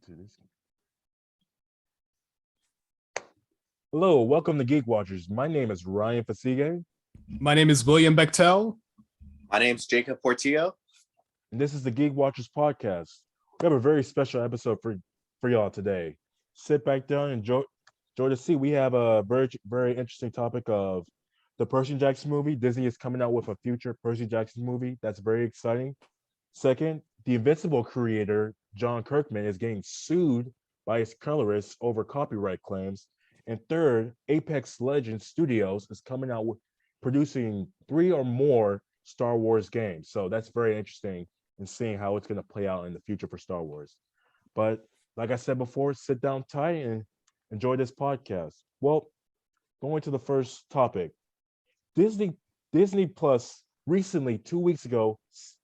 To this. Hello, welcome to Geek Watchers. My name is Ryan Fasige, My name is William Bechtel. My name's Jacob Portillo. and this is the Geek Watchers podcast. We have a very special episode for y'all today. Sit back down and enjoy the seat. We have a very interesting topic of the Percy Jackson movie. Disney is coming out with a future Percy Jackson movie. That's very exciting. Second, the Invincible creator John Kirkman is getting sued by his colorists over copyright claims. And third, Apex Legends Studios is coming out with producing 3 or more Star Wars games. So that's very interesting in seeing how it's going to play out in the future for Star Wars. But like I said before, sit down tight and enjoy this podcast. Well, going to the first topic. Disney Plus recently, 2 weeks ago,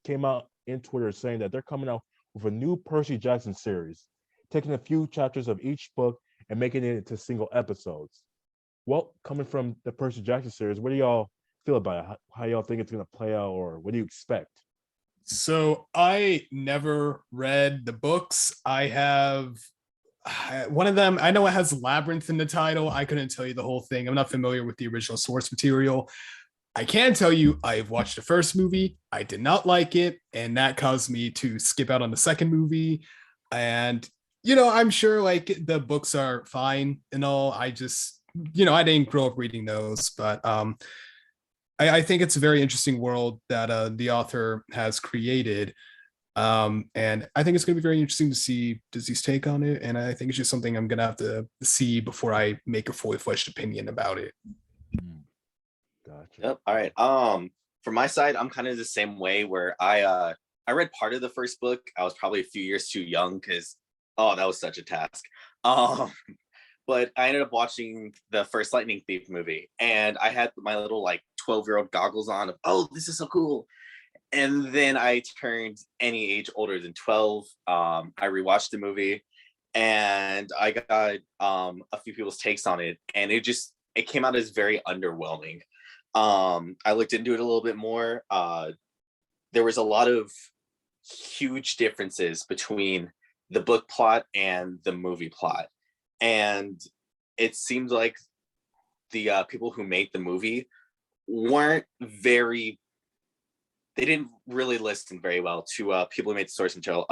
came out in Twitter saying that they're coming out with a new Percy Jackson series, taking a few chapters of each book and making it into single episodes. Well, coming from the Percy Jackson series, what do y'all feel about it? How y'all think it's going to play out, or what do you expect? So I never read the books. I have one of them. I know it has Labyrinth in the title. I couldn't tell you the whole thing. I'm not familiar with the original source material. I can tell you I've watched the first movie. I did not like it, and that caused me to skip out on the second movie. And I'm sure like the books are fine and all. I just, I didn't grow up reading those, but I think it's a very interesting world that the author has created. And I think it's going to be very interesting to see Disney's take on it. And I think it's just something I'm going to have to see before I make a fully fledged opinion about it. Gotcha. Yep. All right. From my side, I'm kind of the same way where I read part of the first book. I was probably a few years too young because that was such a task. But I ended up watching the first Lightning Thief movie, and I had my little 12-year-old goggles on of, this is so cool. And then I turned any age older than 12. I rewatched the movie, and I got a few people's takes on it, and it came out as very underwhelming. I looked into it a little bit more. There was a lot of huge differences between the book plot and the movie plot. And it seemed like the people who made the movie they didn't really listen very well to people who made the source material.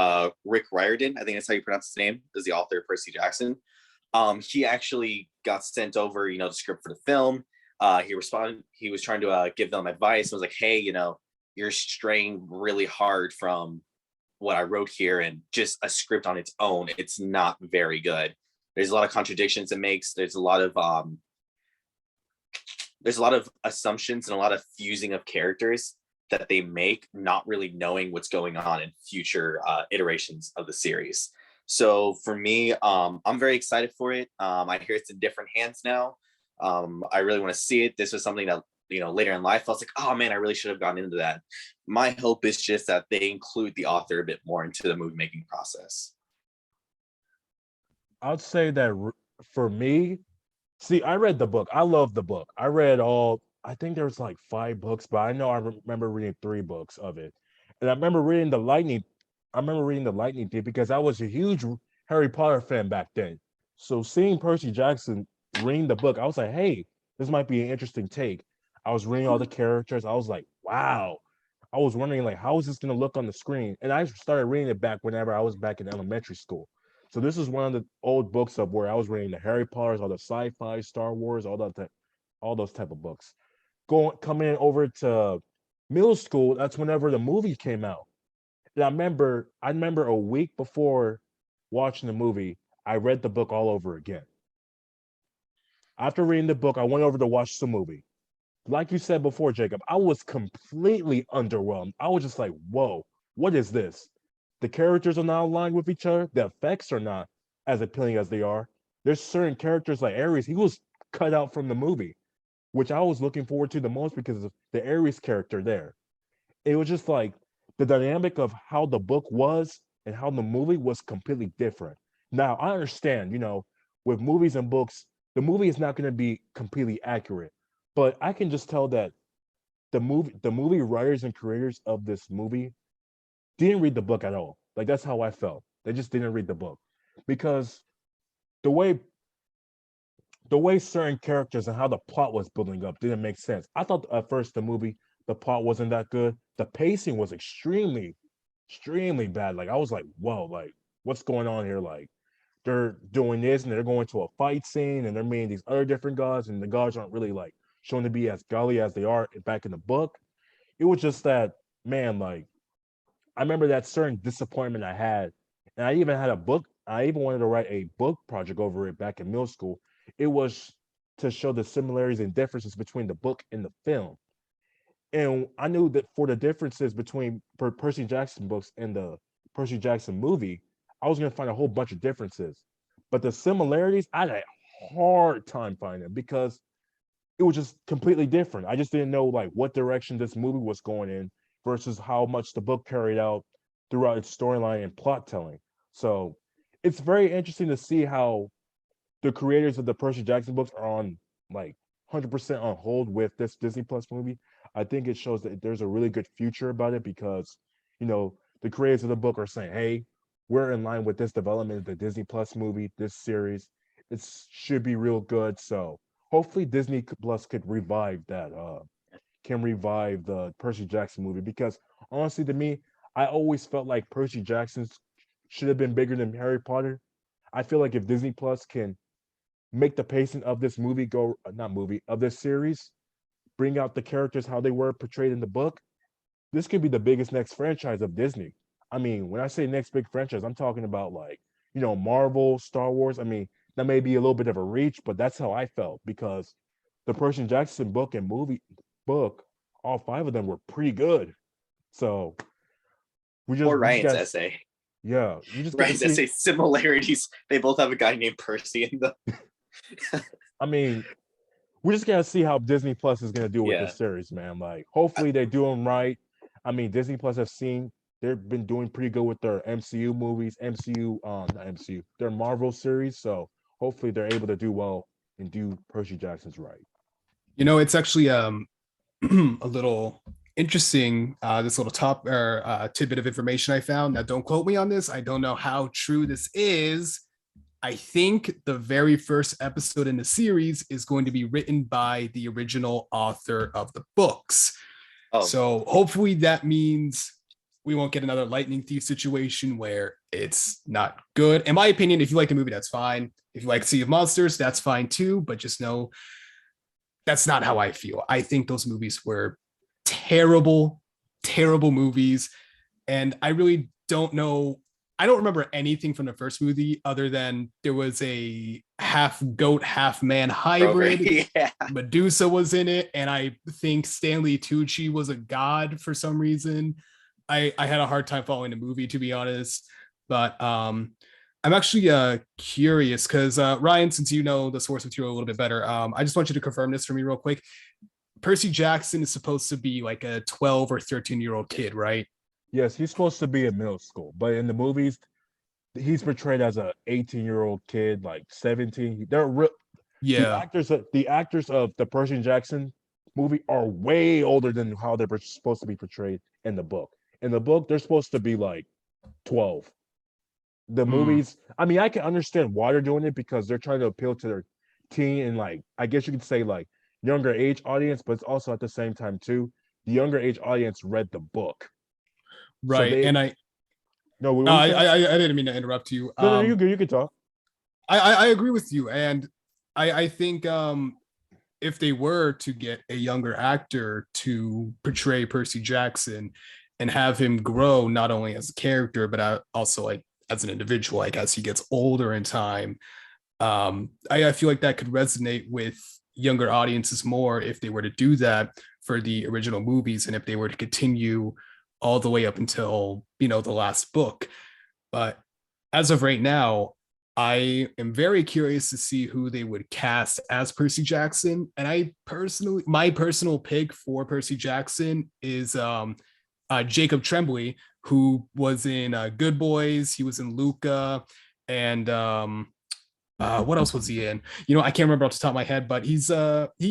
Rick Riordan, I think that's how you pronounce his name, is the author of Percy Jackson. He actually got sent over, the script for the film. He responded, he was trying to give them advice. I was like, hey, you're straying really hard from what I wrote here, and just a script on its own, it's not very good. There's a lot of contradictions it makes. There's a lot of assumptions and a lot of fusing of characters that they make, not really knowing what's going on in future iterations of the series. So for me, I'm very excited for it. I hear it's in different hands now. I really want to see it. This was something that later in life I was like, oh man, I really should have gone into that. My hope is just that they include the author a bit more into the movie making process. I'd say that for me, see, I read the book. I love the book. I read I think there's 5 books, but I know I remember reading 3 books of it. And I remember reading the Lightning Thief because I was a huge Harry Potter fan back then. So seeing Percy Jackson reading the book, I was like, hey, this might be an interesting take. I was reading all the characters. I was like, wow. I was wondering how is this going to look on the screen? And I started reading it back whenever I was back in elementary school. So this is one of the old books of where I was reading the Harry Potters, all the sci-fi, Star Wars, all those type of books. Coming over to middle school, that's whenever the movie came out. And I remember a week before watching the movie, I read the book all over again. After reading the book, I went over to watch the movie. Like you said before, Jacob, I was completely underwhelmed. I was just like, whoa, what is this? The characters are not aligned with each other. The effects are not as appealing as they are. There's certain characters like Ares, he was cut out from the movie, which I was looking forward to the most because of the Ares character there. It was just the dynamic of how the book was and how the movie was completely different. Now, I understand, with movies and books, the movie is not going to be completely accurate, but I can just tell that the movie writers and creators of this movie didn't read the book at all. That's how I felt. They just didn't read the book. because the way the way certain characters and how the plot was building up didn't make sense. I thought at first the plot wasn't that good. The pacing was extremely bad. Like I was like, whoa, like what's going on here? Like they're doing this and they're going to a fight scene and they're meeting these other different gods and the gods aren't really like shown to be as godly as they are back in the book. It was just that, man, like I remember that certain disappointment I had, and I even had a book. I even wanted to write a book project over it back in middle school. It was to show the similarities and differences between the book and the film. And I knew that for the differences between Percy Jackson books and the Percy Jackson movie, I was going to find a whole bunch of differences. But the similarities, I had a hard time finding them because it was just completely different. I just didn't know like what direction this movie was going in versus how much the book carried out throughout its storyline and plot telling. So it's very interesting to see how the creators of the Percy Jackson books are on like 100% on hold with this Disney Plus movie. I think it shows that there's a really good future about it because, the creators of the book are saying, hey, we're in line with this development of the Disney Plus movie, this series. It should be real good. So hopefully Disney Plus could revive that, can revive the Percy Jackson movie because honestly, to me, I always felt like Percy Jackson should have been bigger than Harry Potter. I feel like if Disney Plus can make the pacing of this movie go, not movie, of this series, bring out the characters how they were portrayed in the book, this could be the biggest next franchise of Disney. I mean, when I say next big franchise, I'm talking about like, Marvel, Star Wars. I mean, that may be a little bit of a reach, but that's how I felt because the Percy Jackson book and movie book, all five of them were pretty good. So Or we just Ryan's got essay. yeah, we just got to Ryan's see. essay similarities. They both have a guy named Percy in them. I mean, we just gotta see how Disney Plus is gonna do with Yeah. this series, man. Like, hopefully they do them right. I mean, Disney Plus have seen they've been doing pretty good with their MCU movies, not MCU, their Marvel series. So hopefully they're able to do well and do Percy Jackson's right. It's actually a little interesting, this little top or tidbit of information I found. Now, don't quote me on this. I don't know how true this is. I think the very first episode in the series is going to be written by the original author of the books. Oh. So hopefully that means we won't get another Lightning Thief situation where it's not good. In my opinion, if you like the movie, that's fine. If you like Sea of Monsters, that's fine too. But just know that's not how I feel. I think those movies were terrible, terrible movies. And I really don't know. I don't remember anything from the first movie other than there was a half goat, half man hybrid. Yeah. Medusa was in it. And I think Stanley Tucci was a god for some reason. I had a hard time following the movie, to be honest. But I'm actually curious because Ryan, since you know the source material a little bit better, I just want you to confirm this for me real quick. Percy Jackson is supposed to be like a 12 or 13-year-old kid, right? Yes, he's supposed to be in middle school, but in the movies, he's portrayed as a 18-year-old kid, like 17. They're real. Yeah. The actors of the Percy Jackson movie are way older than how they're supposed to be portrayed in the book. In the book, they're supposed to be like 12. The movies, I mean, I can understand why they're doing it because they're trying to appeal to their teen and like, I guess you could say like younger age audience, but it's also at the same time too, the younger age audience read the book. Right. So And I didn't mean to interrupt you. No, you can talk. I agree with you. And I think if they were to get a younger actor to portray Percy Jackson and have him grow not only as a character, but also like as an individual, like as he gets older in time, I feel like that could resonate with younger audiences more if they were to do that for the original movies and if they were to continue all the way up until, the last book. But as of right now, I am very curious to see who they would cast as Percy Jackson. And my personal pick for Percy Jackson is Jacob Tremblay, who was in Good Boys. He was in Luca, and what else was he in? I can't remember off the top of my head, but he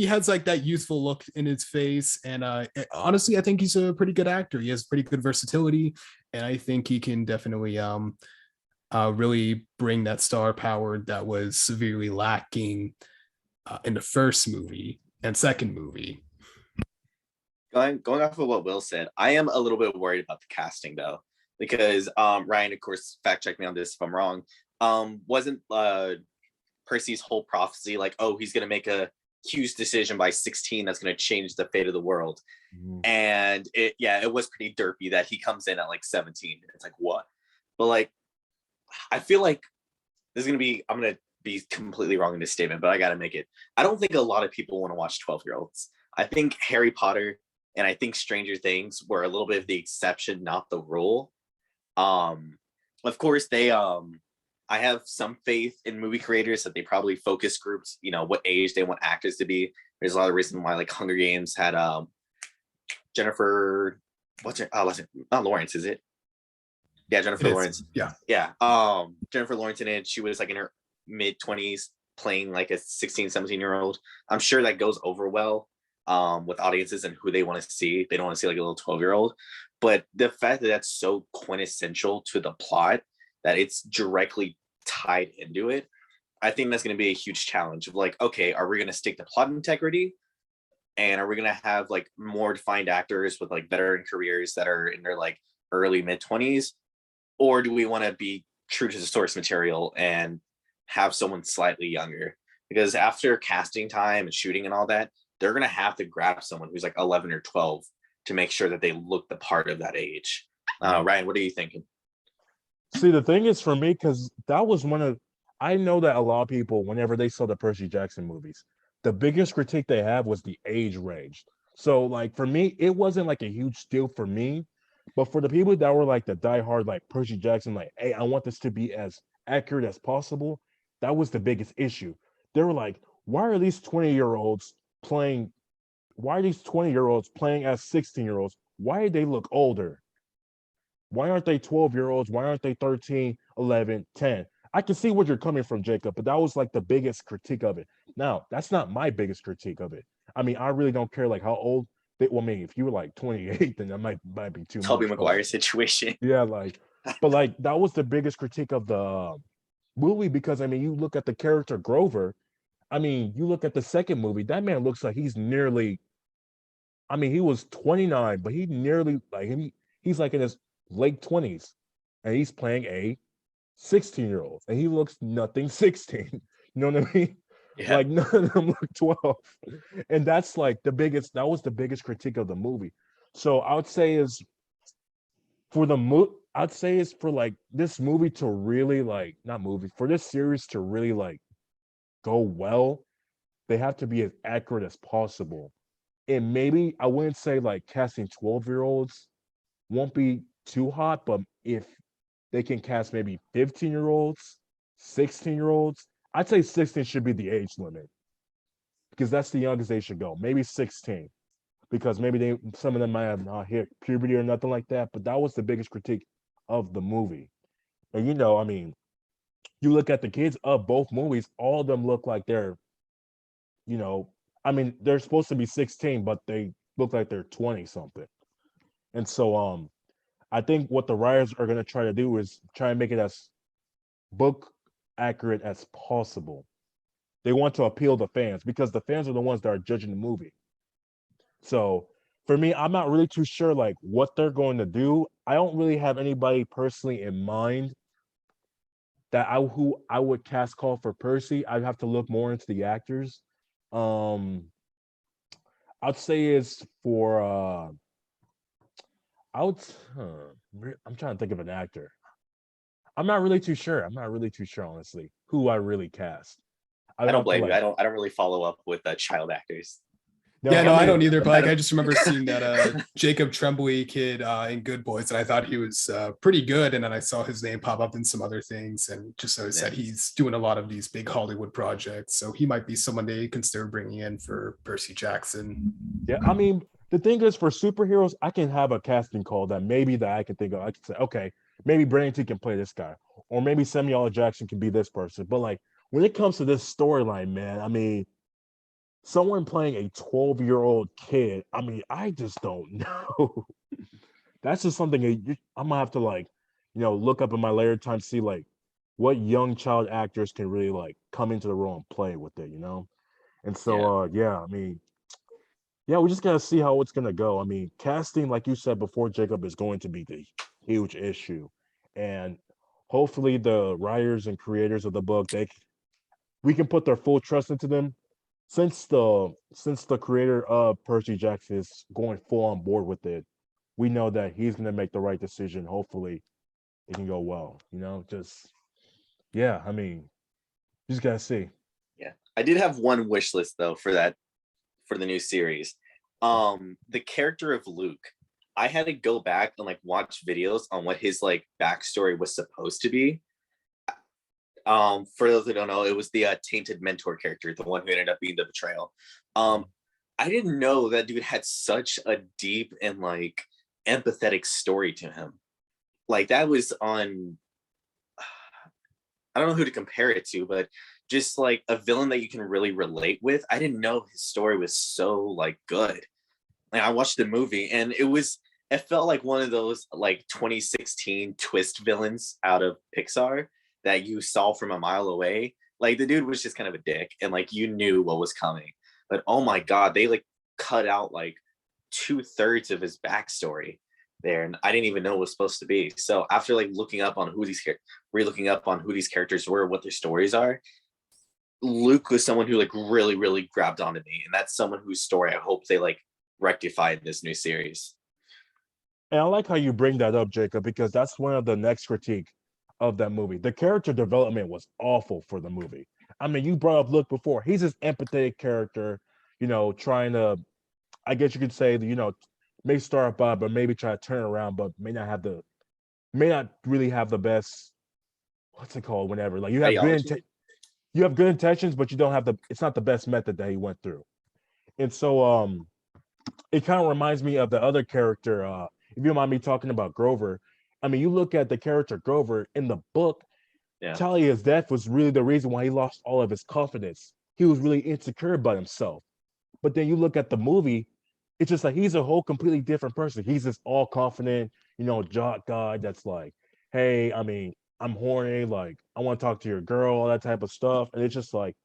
has like that youthful look in his face, and honestly, I think he's a pretty good actor. He has pretty good versatility, and I think he can definitely really bring that star power that was severely lacking in the first movie and second movie. Going off of what Will said, I am a little bit worried about the casting though, because Ryan, of course, fact check me on this if I'm wrong. Wasn't Percy's whole prophecy like, oh, he's gonna make a huge decision by 16 that's gonna change the fate of the world? And it was pretty derpy that he comes in at like 17. It's like, what? But like, I feel like this is gonna be, I'm gonna be completely wrong in this statement, but I gotta make it. I don't think a lot of people want to watch 12-year-olds. I think Harry Potter and I think Stranger Things were a little bit of the exception, not the rule. Of course, I have some faith in movie creators that they probably focus groups, what age they want actors to be. There's a lot of reason why like Hunger Games had Jennifer, not Lawrence, is it? Yeah, Jennifer Lawrence. Yeah. Jennifer Lawrence in it. She was like in her mid-20s playing like a 16, 17-year-old. I'm sure that goes over well with audiences and who they want to see. They don't want to see like a little 12-year-old. But the fact that that's so quintessential to the plot that it's directly tied into it, I think that's going to be a huge challenge of like, okay, are we going to stick to plot integrity? And are we going to have like more defined actors with like veteran careers that are in their like early mid-20s? Or do we want to be true to the source material and have someone slightly younger? Because after casting time and shooting and all that, they're going to have to grab someone who's like 11 or 12 to make sure that they look the part of that age. Ryan, what are you thinking? See, the thing is for me, because that was I know that a lot of people, whenever they saw the Percy Jackson movies, the biggest critique they have was the age range. So like for me, it wasn't like a huge deal for me. But for the people that were like the diehard, like Percy Jackson, like, hey, I want this to be as accurate as possible, that was the biggest issue. They were like, why are these 20-year-olds playing? Why are these 20-year-olds playing as 16-year-olds? Why do they look older? Why aren't they 12-year-olds? Why aren't they 13, 11, 10? I can see where you're coming from, Jacob, but that was like the biggest critique of it. Now, that's not my biggest critique of it. I mean, I really don't care like how old I mean, if you were like 28, then that might be too Tobey much. Maguire situation. Yeah, but like that was the biggest critique of the movie because I mean, you look at the character Grover. I mean, you look at the second movie. That man looks like he's nearly. I mean, he was 29, but he nearly like he's like in his late 20s, and he's playing a 16-year-old, and he looks nothing 16. You know what I mean? Yeah. Like none of them look 12. And that's like that was the biggest critique of the movie. So I would say is for I'd say is for like this movie to really like not movie, for this series to really like go well, they have to be as accurate as possible. And maybe I wouldn't say like casting 12-year-olds won't be too hot, but if they can cast maybe 15-year-olds, 16-year-olds, I'd say 16 should be the age limit because that's the youngest they should go. Maybe 16 because maybe some of them might have not hit puberty or nothing like that. But that was the biggest critique of the movie. And I mean, you look at the kids of both movies, all of them look like they're, I mean, they're supposed to be 16, but they look like they're 20 something. And so I think what the writers are going to try to do is try and make it as book accurate as possible. They want to appeal to fans because the fans are the ones that are judging the movie. So for me, I'm not really too sure like what they're going to do. I don't really have anybody personally in mind who I would cast call for Percy. I'd have to look more into the actors. I'd say is for I'm trying to think of an actor. I'm not really too sure. Honestly, who I really cast. I don't blame you. I don't really follow up with child actors. No, I don't either. But like, I just remember seeing that Jacob Tremblay kid in Good Boys, and I thought he was pretty good. And then I saw his name pop up in some other things, and just noticed that he's doing a lot of these big Hollywood projects. So he might be someone they consider bringing in for Percy Jackson. Yeah, I mean, the thing is, for superheroes, I can have a casting call that I can think of. I can say, okay, maybe Brandon T can play this guy, or maybe Samuel L. Jackson can be this person. But like when it comes to this storyline, man, I mean, someone playing a 12-year-old kid, I mean, I just don't know. That's just something I'm gonna have to like, look up in my later time, see like what young child actors can really like come into the role and play with it, you know? And so Yeah. yeah, I mean, yeah, we just gotta see how it's gonna go. I mean, casting, like you said before, Jacob, is going to be the huge issue. And hopefully the writers and creators of the book, we can put their full trust into them. Since the creator of Percy Jackson is going full on board with it, we know that he's gonna make the right decision. Hopefully it can go well. You know, just yeah, I mean, you just gotta see. Yeah. I did have one wish list though for the new series. The character of Luke, I had to go back and like watch videos on what his like backstory was supposed to be. For those who don't know, it was the tainted mentor character, the one who ended up being the betrayal. I didn't know that dude had such a deep and like empathetic story to him. Like that was on, I don't know who to compare it to, but just like a villain that you can really relate with. I didn't know his story was so like good. Like I watched the movie and it felt like one of those like 2016 twist villains out of Pixar that you saw from a mile away. Like the dude was just kind of a dick and like you knew what was coming. But oh my god, they like cut out like 2/3 of his backstory there, and I didn't even know it was supposed to be. So after like looking up on re-looking up on who these characters were, what their stories are, Luke was someone who like really, really grabbed onto me, and that's someone whose story I hope they like rectify in this new series. And I like how you bring that up, Jacob, because that's one of the next critique of that movie. The character development was awful for the movie. I mean, you brought up Luke before. He's this empathetic character, you know, trying to, I guess you could say, you know, may start by, but maybe try to turn around, but may not really have the best, what's it called, whenever. Like Ideology. you have good intentions, but you don't have it's not the best method that he went through. And so it kind of reminds me of the other character. If you don't mind me talking about Grover, I mean, you look at the character Grover in the book, Yeah. Talia's death was really the reason why he lost all of his confidence. He was really insecure about himself. But then you look at the movie, it's just like he's a whole completely different person. He's this all confident, you know, jock guy that's like, hey, I mean, I'm horny, like I want to talk to your girl, all that type of stuff. And it's just like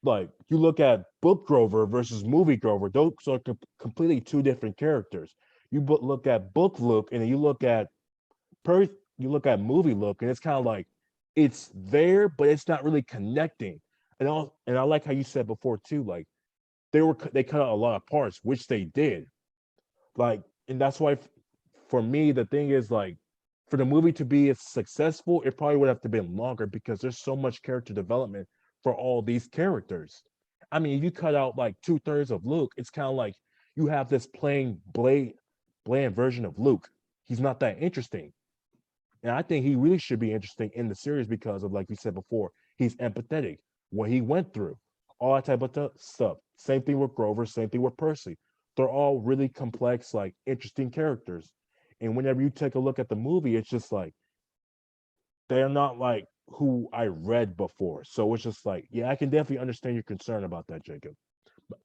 you look at book Grover versus movie Grover, those are completely two different characters. You look at book Luke, and then you look at you look at movie Luke, and it's kind of like it's there, but it's not really connecting. And I like how you said before too, like they cut out a lot of parts, which they did. Like, and that's why for me the thing is like for the movie to be as successful, it probably would have to been longer because there's so much character development for all these characters. I mean, if you cut out like 2/3 of Luke, it's kind of like you have this plain bland version of Luke. He's not that interesting. And I think he really should be interesting in the series because of, like we said before, he's empathetic, what he went through, all that type of stuff. Same thing with Grover, same thing with Percy. They're all really complex, like interesting characters. And whenever you take a look at the movie, it's just like they're not like who I read before. So it's just like, yeah, I can definitely understand your concern about that, Jacob.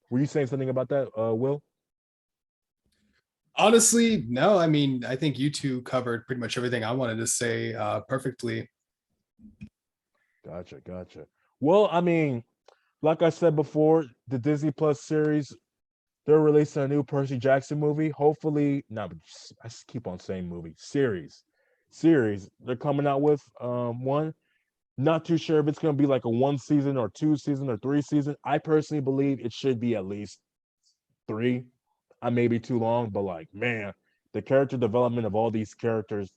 Were you saying something about that, Will? Honestly, no. I mean, I think you two covered pretty much everything I wanted to say perfectly. Gotcha. Well, I mean, like I said before, the Disney Plus series, they're releasing a new Percy Jackson movie. Hopefully, no, I just keep on saying movie series. They're coming out with one. Not too sure if it's going to be like a 1 season or 2 season or 3 season. I personally believe it should be at least 3. I may be too long, but like, man, the character development of all these characters,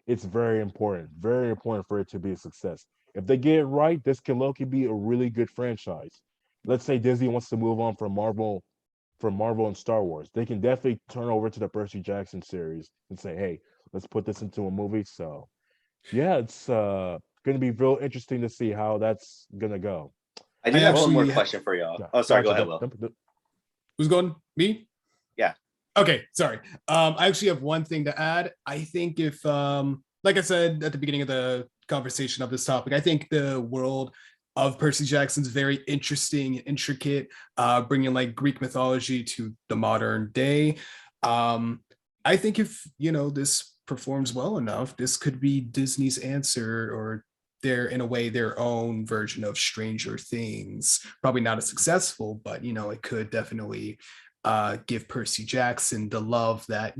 it's very important for it to be a success. If they get it right, this can low be a really good franchise. Let's say Disney wants to move on from Marvel and Star Wars. They can definitely turn over to the Percy Jackson series and say, hey, let's put this into a movie. So yeah, it's gonna be real interesting to see how that's gonna go. I I did have one more actually question for y'all. Yeah, Oh, sorry. Go gotcha. ahead, Will. Who's going? Me? Yeah. Okay, sorry. I actually have one thing to add. I think if like I said at the beginning of the conversation of this topic, I think the world of Percy Jackson's very interesting and intricate, bringing like Greek mythology to the modern day. I think if, you know, this performs well enough, this could be Disney's answer or they're in a way their own version of Stranger Things. Probably not as successful, but it could definitely give Percy Jackson the love that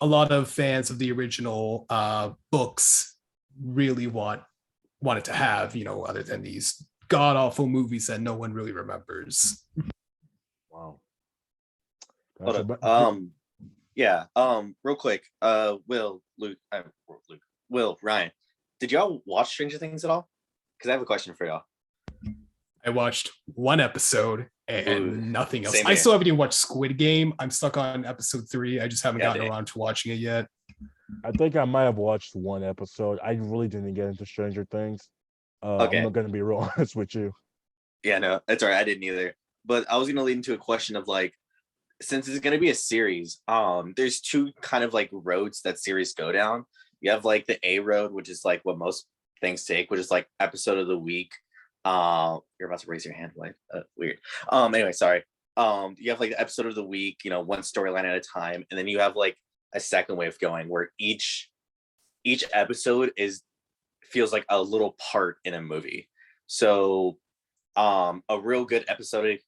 a lot of fans of the original books really wanted to have. Other than these god awful movies that no one really remembers. Wow. Hold Gotcha. up. But Yeah. Real quick. Will, Luke, Will, Ryan, did y'all watch Stranger Things at all? Because I have a question for y'all. I watched one episode and Ooh, nothing else. same I here. still haven't even watched Squid Game. I'm stuck on episode 3. I just haven't Yeah, gotten dang. around to watching it yet. I think I might have watched one episode. I really didn't get into Stranger Things. I'm Okay. not gonna be real honest with you. Yeah, no, that's all right. I didn't either. But I was gonna lead into a question of like, since it's gonna be a series, there's two kind of like roads that series go down. You have like the A road, which is like what most things take, which is like episode of the week. You're about to raise your hand, like weird. Anyway, sorry. You have like the episode of the week, one storyline at a time, and then you have like a second way of going where each episode feels like a little part in a movie. So a real good episodic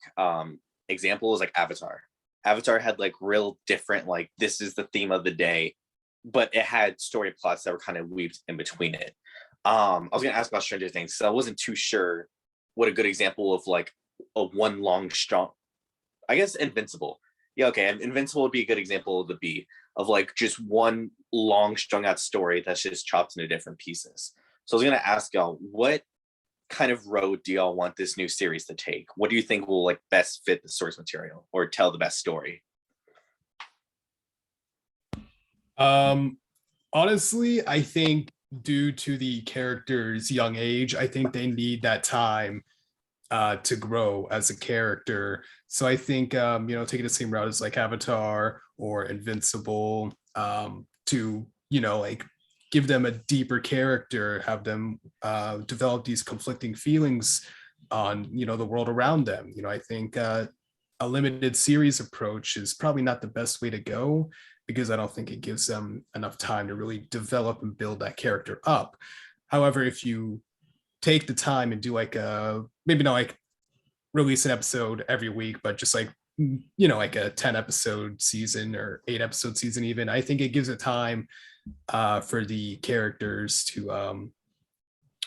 example is like Avatar. Avatar had like real different, like this is the theme of the day, but it had story plots that were kind of weaved in between it. I was gonna ask about Stranger Things, so I wasn't too sure what a good example of like a one long strong, I guess Invincible. Yeah, okay. Invincible would be a good example of the B of like just one long strung out story that's just chopped into different pieces. So I was gonna ask y'all, what kind of road do y'all want this new series to take? What do you think will like best fit the source material or tell the best story? Honestly, I think due to the character's young age, I think they need that time to grow as a character. So I think taking the same route as like Avatar or Invincible, to like give them a deeper character, have them develop these conflicting feelings on the world around them. I think a limited series approach is probably not the best way to go, because I don't think it gives them enough time to really develop and build that character up. However, if you take the time and do like maybe not like release an episode every week, but just like like a 10 episode season or 8 episode season even, I think it gives it time for the characters to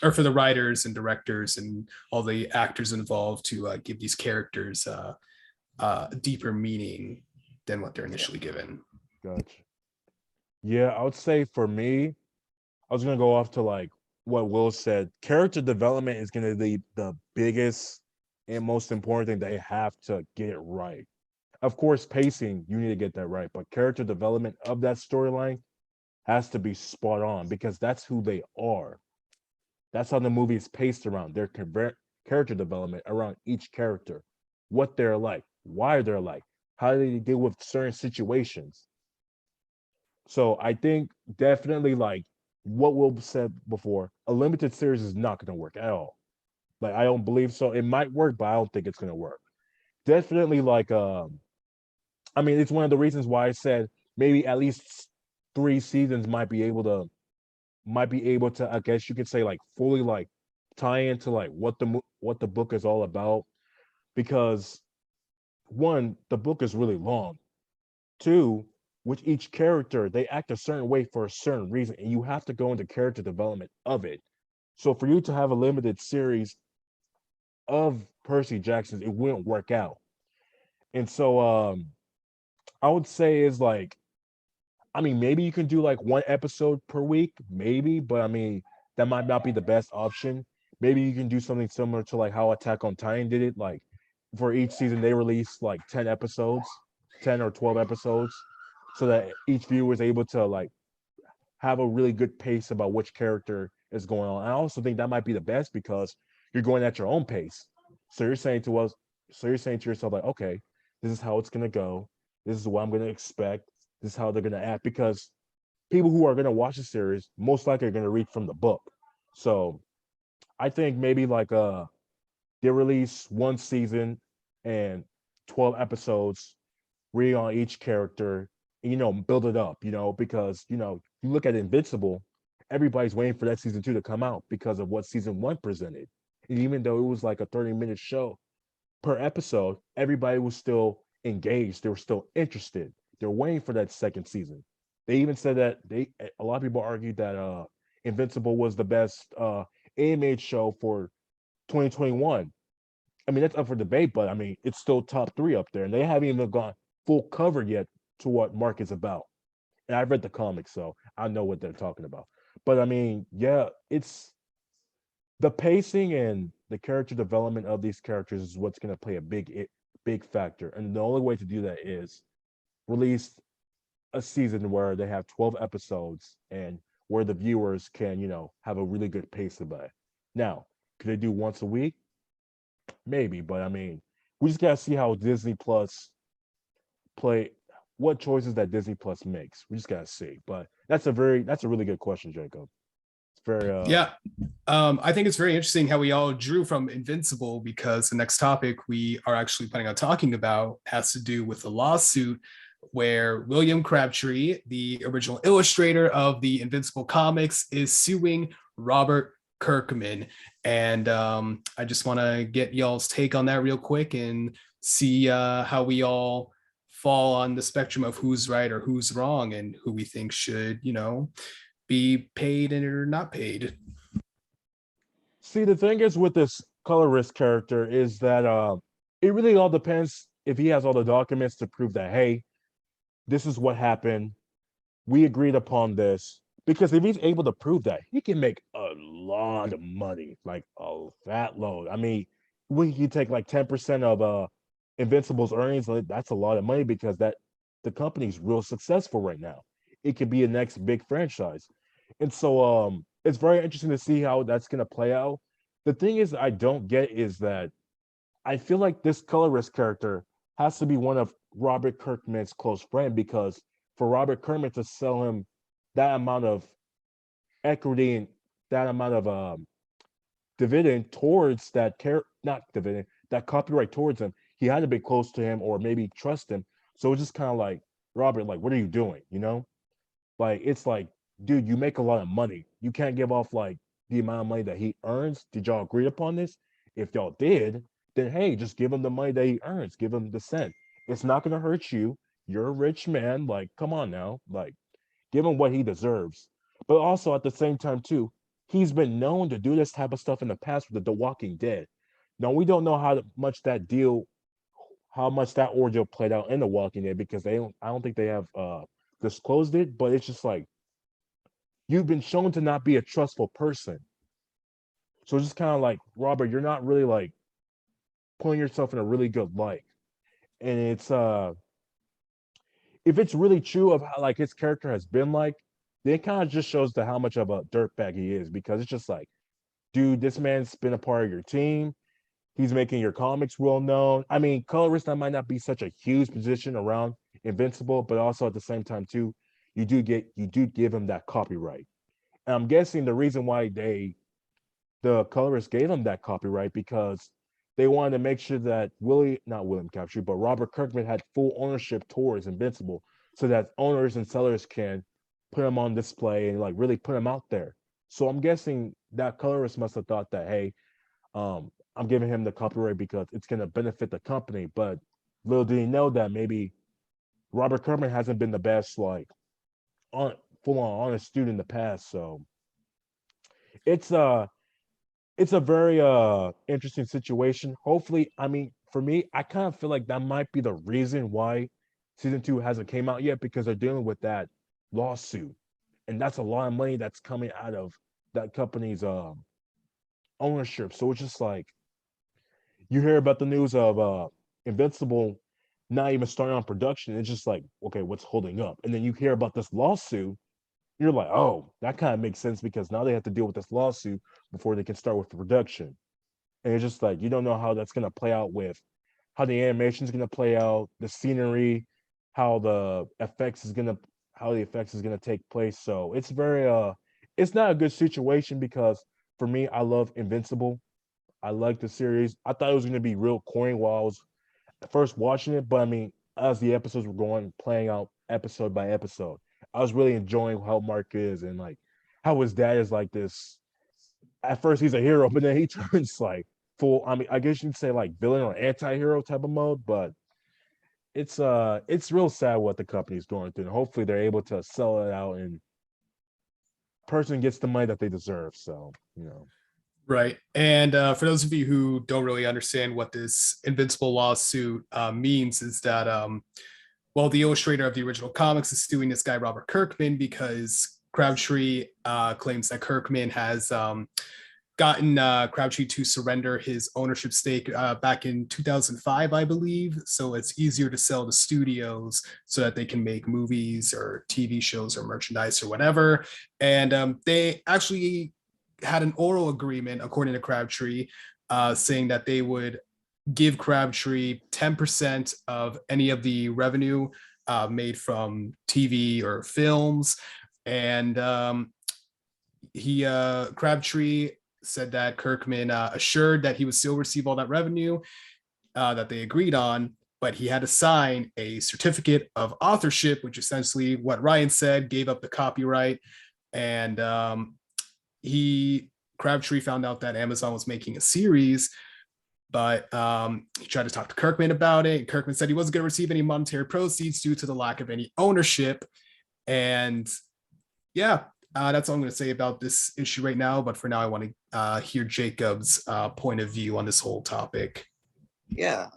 or for the writers and directors and all the actors involved to give these characters a deeper meaning than what they're initially given. Gotcha. Yeah, I would say for me, I was gonna go off to like what Will said. Character development is gonna be the biggest and most important thing they have to get right. Of course, pacing, you need to get that right, but character development of that storyline has to be spot on because that's who they are. That's how the movie is paced around their character development around each character, what they're like, why they're like, how they deal with certain situations. So I think definitely like what Will said before, a limited series is not going to work at all. Like I don't believe so. It might work, but I don't think it's going to work. Definitely like I mean, it's one of the reasons why I said maybe at least 3 seasons might be able to I guess you could say like fully like tie into like what the book is all about because one, the book is really long. Two, with each character, they act a certain way for a certain reason, and you have to go into character development of it. So for you to have a limited series of Percy Jackson, it wouldn't work out. And so I would say is like, I mean, maybe you can do like one episode per week, maybe, but I mean, that might not be the best option. Maybe you can do something similar to like how Attack on Titan did it. Like for each season, they release like 10 episodes, 10 or 12 episodes, so that each viewer is able to like have a really good pace about which character is going on. I also think that might be the best because you're going at your own pace. So you're saying to us, so you're saying to yourself, like, okay, this is how it's gonna go. This is what I'm gonna expect. This is how they're gonna act. Because people who are gonna watch the series most likely are gonna read from the book. So I think maybe like they release one season and 12 episodes, read on each character, and, build it up, because you look at Invincible, everybody's waiting for that season 2 to come out because of what season 1 presented. And even though it was like a 30-minute show per episode, everybody was still engaged. They were still interested. They're waiting for that second season. They even said that a lot of people argued that Invincible was the best animated show for 2021. I mean, that's up for debate, but I mean, it's still top 3 up there, and they haven't even gone full cover yet to what Mark is about. And I've read the comics, so I know what they're talking about. But I mean, yeah, it's the pacing and the character development of these characters is what's going to play a big factor. And the only way to do that is release a season where they have 12 episodes and where the viewers can, have a really good pace about it. Now, could they do once a week? Maybe, but I mean, we just gotta see how Disney Plus play what choices that Disney Plus makes. We just gotta see. But that's a really good question, Jacob. It's very Yeah. I think it's very interesting how we all drew from Invincible, because the next topic we are actually planning on talking about has to do with a lawsuit where William Crabtree, the original illustrator of the Invincible comics, is suing Robert Kirkman. And I just want to get y'all's take on that real quick and see how we all fall on the spectrum of who's right or who's wrong and who we think should, be paid and or not paid. See, the thing is with this colorist character is that it really all depends if he has all the documents to prove that, hey, this is what happened. We agreed upon this. Because if he's able to prove that, he can make a lot of money, like a fat load. I mean, when you take like 10% of Invincible's earnings, like, that's a lot of money because that the company's real successful right now. It could be a next big franchise. And so it's very interesting to see how that's gonna play out. The thing is I don't get is that I feel like this colorist character has to be one of Robert Kirkman's close friend because for Robert Kirkman to sell him that amount of equity and that amount of dividend towards that not dividend, that copyright towards him, he had to be close to him or maybe trust him. So it's just kind of like, Robert, like, what are you doing? Like, it's like, dude, you make a lot of money. You can't give off like the amount of money that he earns. Did y'all agree upon this? If y'all did, then hey, just give him the money that he earns. Give him the cent. It's not gonna hurt you. You're a rich man. Like, come on now. Like, give him what he deserves. But also at the same time, too, he's been known to do this type of stuff in the past with The Walking Dead. Now we don't know how much that ordeal played out in The Walking Dead because I don't think they have disclosed it, but it's just like you've been shown to not be a trustful person. So it's just kind of like, Robert, you're not really like putting yourself in a really good light. And it's if it's really true of how like his character has been like, then it kind of just shows how much of a dirtbag he is because it's just like, dude, this man's been a part of your team. He's making your comics well known. I mean, colorist that might not be such a huge position around Invincible, but also at the same time too, you do give him that copyright. And I'm guessing the reason why the colorist gave him that copyright because they wanted to make sure that not William Crabtree, but Robert Kirkman had full ownership towards Invincible, so that owners and sellers can put him on display and like really put him out there. So I'm guessing that colorist must have thought that, hey, I'm giving him the copyright because it's gonna benefit the company. But little did he know that maybe Robert Kirkman hasn't been the best like on full on honest dude in the past. So it's it's a very interesting situation. Hopefully, I mean, for me, I kind of feel like that might be the reason why season 2 hasn't came out yet because they're dealing with that lawsuit. And that's a lot of money that's coming out of that company's ownership. So it's just like you hear about the news of Invincible not even starting on production. It's just like, okay, what's holding up? And then you hear about this lawsuit. You're like, oh, that kind of makes sense because now they have to deal with this lawsuit before they can start with the production. And it's just like you don't know how that's gonna play out with how the animation is gonna play out, the scenery, how the effects is gonna take place. So it's very it's not a good situation because for me, I love Invincible. I like the series. I thought it was gonna be real corny while I was first watching it, but I mean, as the episodes were going, playing out episode by episode, I was really enjoying how Mark is and like how his dad is like this. At first, he's a hero, but then he turns like full. I mean, I guess you'd say like villain or anti-hero type of mode, but it's real sad what the company's going through. And hopefully, they're able to sell it out and person gets the money that they deserve. So, you know. Right. And for those of you who don't really understand what this Invincible lawsuit means, is that, well, the illustrator of the original comics is suing this guy, Robert Kirkman, because Crabtree claims that Kirkman has gotten Crabtree to surrender his ownership stake back in 2005, I believe. So it's easier to sell to studios so that they can make movies or TV shows or merchandise or whatever. And they actually had an oral agreement, according to Crabtree, saying that they would give Crabtree 10% of any of the revenue made from TV or films. And Crabtree said that Kirkman assured that he would still receive all that revenue that they agreed on, but he had to sign a certificate of authorship, which essentially what Ryan said, gave up the copyright. And Crabtree found out that Amazon was making a series, but he tried to talk to Kirkman about it. And Kirkman said he wasn't going to receive any monetary proceeds due to the lack of any ownership. And yeah, that's all I'm going to say about this issue right now. But for now, I want to hear Jacob's point of view on this whole topic. Yeah,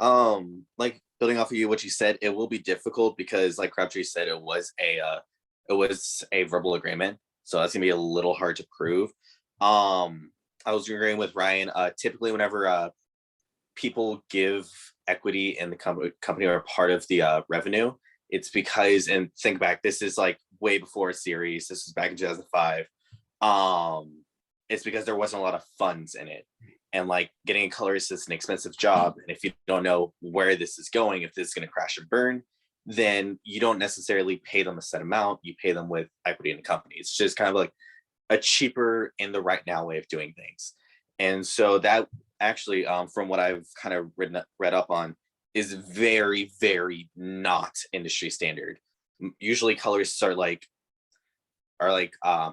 like building off of what you said, it will be difficult because, like Crabtree said, it was a verbal agreement, so that's gonna be a little hard to prove. I was agreeing with Ryan. Typically, whenever people give equity in the company or part of the revenue, it's because, and think back, this is like way before a series. This was back in 2005. It's because there wasn't a lot of funds in it. And like getting a colorist is an expensive job. And if you don't know where this is going, if this is going to crash and burn, then you don't necessarily pay them a set amount. You pay them with equity in the company. It's just kind of like a cheaper in the right now way of doing things. And so that actually, from what I've kind of read up on, is very, very not industry standard. Usually colorists are like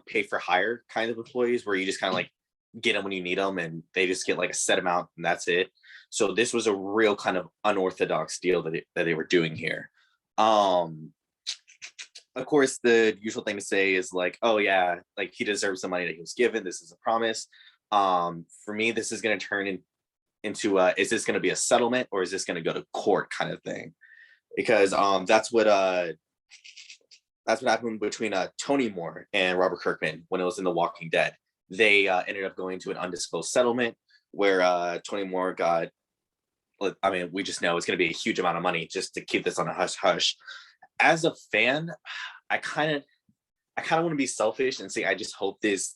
pay for hire kind of employees, where you just kind of like get them when you need them and they just get like a set amount and that's it. So this was a real kind of unorthodox deal that they were doing here. Of course, the usual thing to say is like, oh yeah, like he deserves the money that he was given. This is a promise. For me, this is going to turn into is this going to be a settlement or is this going to go to court kind of thing? Because that's what happened between Tony Moore and Robert Kirkman when it was in The Walking Dead. They ended up going to an undisclosed settlement where Tony Moore got, I mean, we just know it's going to be a huge amount of money just to keep this on a hush hush. As a fan, I kind of want to be selfish and say I just hope this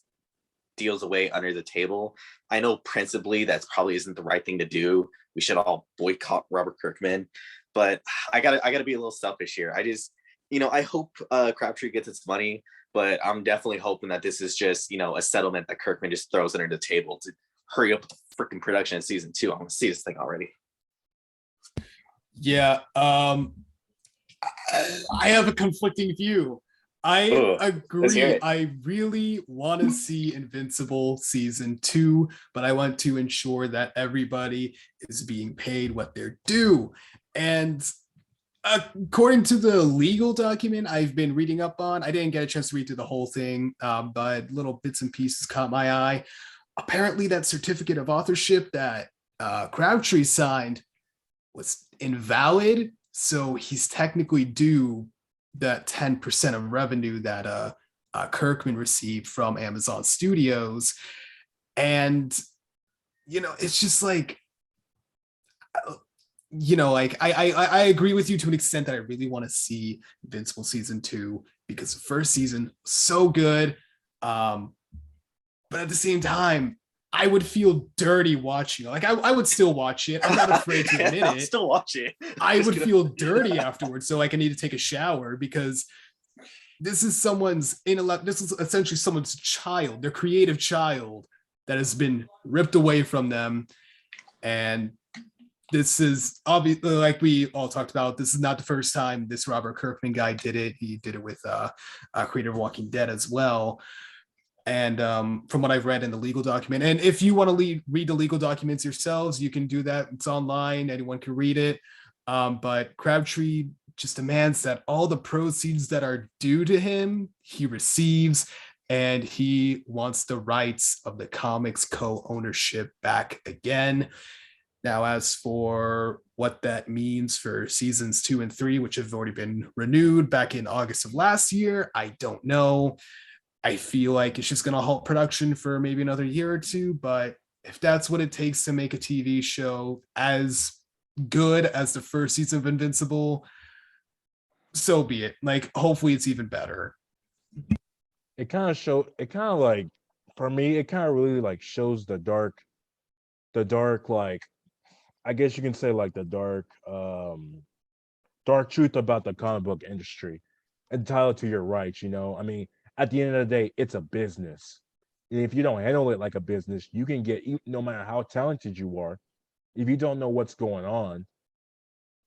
deals away under the table. I know principally that's probably isn't the right thing to do. We should all boycott Robert Kirkman, but I gotta be a little selfish here. I just, I hope Crabtree gets its money, but I'm definitely hoping that this is just, a settlement that Kirkman just throws under the table to hurry up with the freaking production of season 2. I want to see this thing already. Yeah, I have a conflicting view. I agree. I really want to see Invincible season 2, but I want to ensure that everybody is being paid what they're due. And according to the legal document I've been reading up on, I didn't get a chance to read through the whole thing, but little bits and pieces caught my eye. Apparently, that certificate of authorship that Crabtree signed was invalid, so he's technically due that 10% of revenue that Kirkman received from Amazon Studios. And, it's just like, I agree with you to an extent that I really want to see Invincible season 2 because the first season was so good. But at the same time, I would feel dirty watching it. Like I would still watch it. I'm not afraid to admit I'll it. still watch it. I would feel dirty afterwards. So like I need to take a shower because this is someone's intellect. This is essentially someone's child, their creative child that has been ripped away from them. And this is obviously, like we all talked about, this is not the first time this Robert Kirkman guy did it. He did it with creator of Walking Dead as well. And from what I've read in the legal document, and if you want to read the legal documents yourselves, you can do that. It's online. Anyone can read it. But Crabtree just demands that all the proceeds that are due to him, he receives, and he wants the rights of the comics co-ownership back again. Now, as for what that means for seasons 2 and 3, which have already been renewed back in August of last year, I don't know. I feel like it's just going to halt production for maybe another year or two. But if that's what it takes to make a TV show as good as the first season of Invincible, so be it. Like, hopefully it's even better. It kind of like, for me, it kind of really like shows the dark, like, I guess you can say like the dark truth about the comic book industry. Entitled to your rights, you know. I mean, at the end of the day, it's a business. And if you don't handle it like a business, you can get, no matter how talented you are, if you don't know what's going on,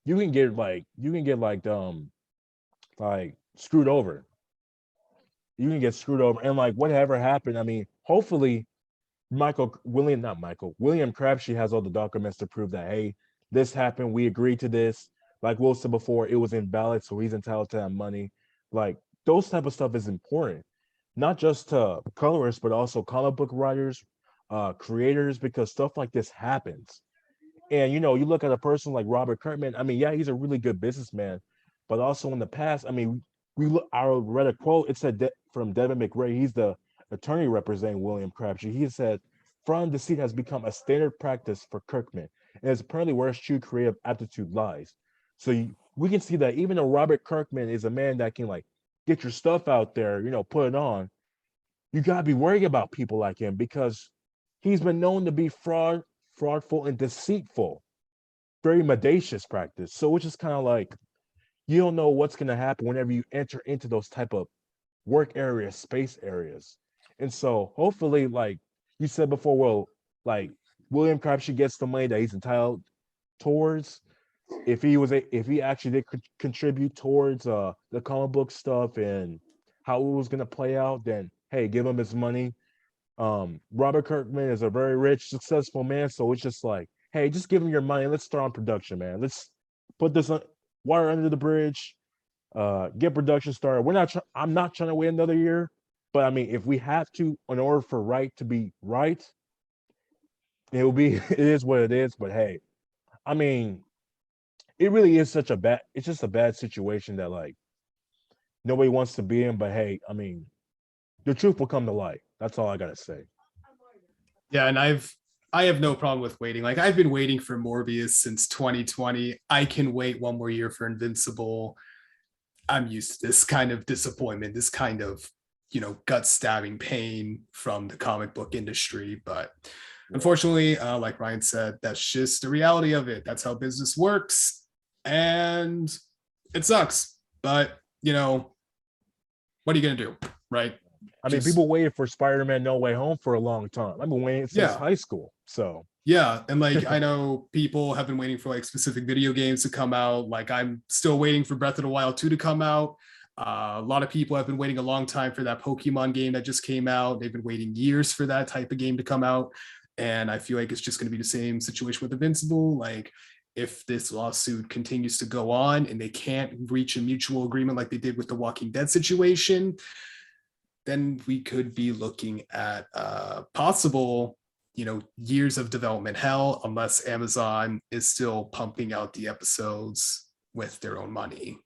you can get like screwed over. You can get screwed over. And like whatever happened, I mean, hopefully William Crabtree has all the documents to prove that, hey, this happened. We agreed to this. Like Will said before, it was invalid, so he's entitled to that money. Like those type of stuff is important, not just to colorists, but also comic book writers, creators, because stuff like this happens. And you know, you look at a person like Robert Kirkman. I mean, yeah, he's a really good businessman, but also in the past, I mean, I read a quote. It said from Devin McRae, he's the attorney representing William Crabtree. He said, "Fraud and deceit has become a standard practice for Kirkman, and it's apparently where his true creative aptitude lies." So we can see that even though Robert Kirkman is a man that can like get your stuff out there, you know, put it on, you gotta be worried about people like him because he's been known to be fraudful, and deceitful, very mendacious practice. So which is kind of like you don't know what's gonna happen whenever you enter into those type of work areas, space areas. And so hopefully, like you said before, well, like William Crabtree gets the money that he's entitled towards. If he actually did contribute towards the comic book stuff and how it was gonna play out, then hey, give him his money. Robert Kirkman is a very rich, successful man, so it's just like, hey, just give him your money. Let's start on production, man. Let's put this water under the bridge. Get production started. I'm not trying to wait another year, but I mean, if we have to, in order for right to be right, it will be. It is what it is. But hey, I mean, it really is such a bad. It's just a bad situation that like nobody wants to be in. But hey, I mean, the truth will come to light. That's all I gotta say. Yeah, and I have no problem with waiting. Like I've been waiting for Morbius since 2020. I can wait one more year for Invincible. I'm used to this kind of disappointment, this kind of, you know, gut stabbing pain from the comic book industry. But unfortunately, like Ryan said, that's just the reality of it. That's how business works. And it sucks. But, you know, what are you going to do? Right. I mean, people waited for Spider-Man No Way Home for a long time. I've been waiting since high school. So yeah, and like I know people have been waiting for like specific video games to come out. Like I'm still waiting for Breath of the Wild 2 to come out. A lot of people have been waiting a long time for that Pokemon game that just came out. They've been waiting years for that type of game to come out. And I feel like it's just going to be the same situation with Invincible. Like if this lawsuit continues to go on and they can't reach a mutual agreement like they did with the Walking Dead situation, then we could be looking at possible, you know, years of development hell unless Amazon is still pumping out the episodes with their own money.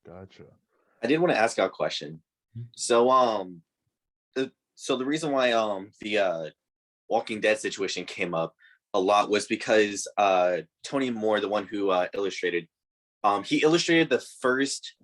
Gotcha. I did want to ask y'all a question. So the reason why the Walking Dead situation came up a lot was because Tony Moore, the one who illustrated, he illustrated the first,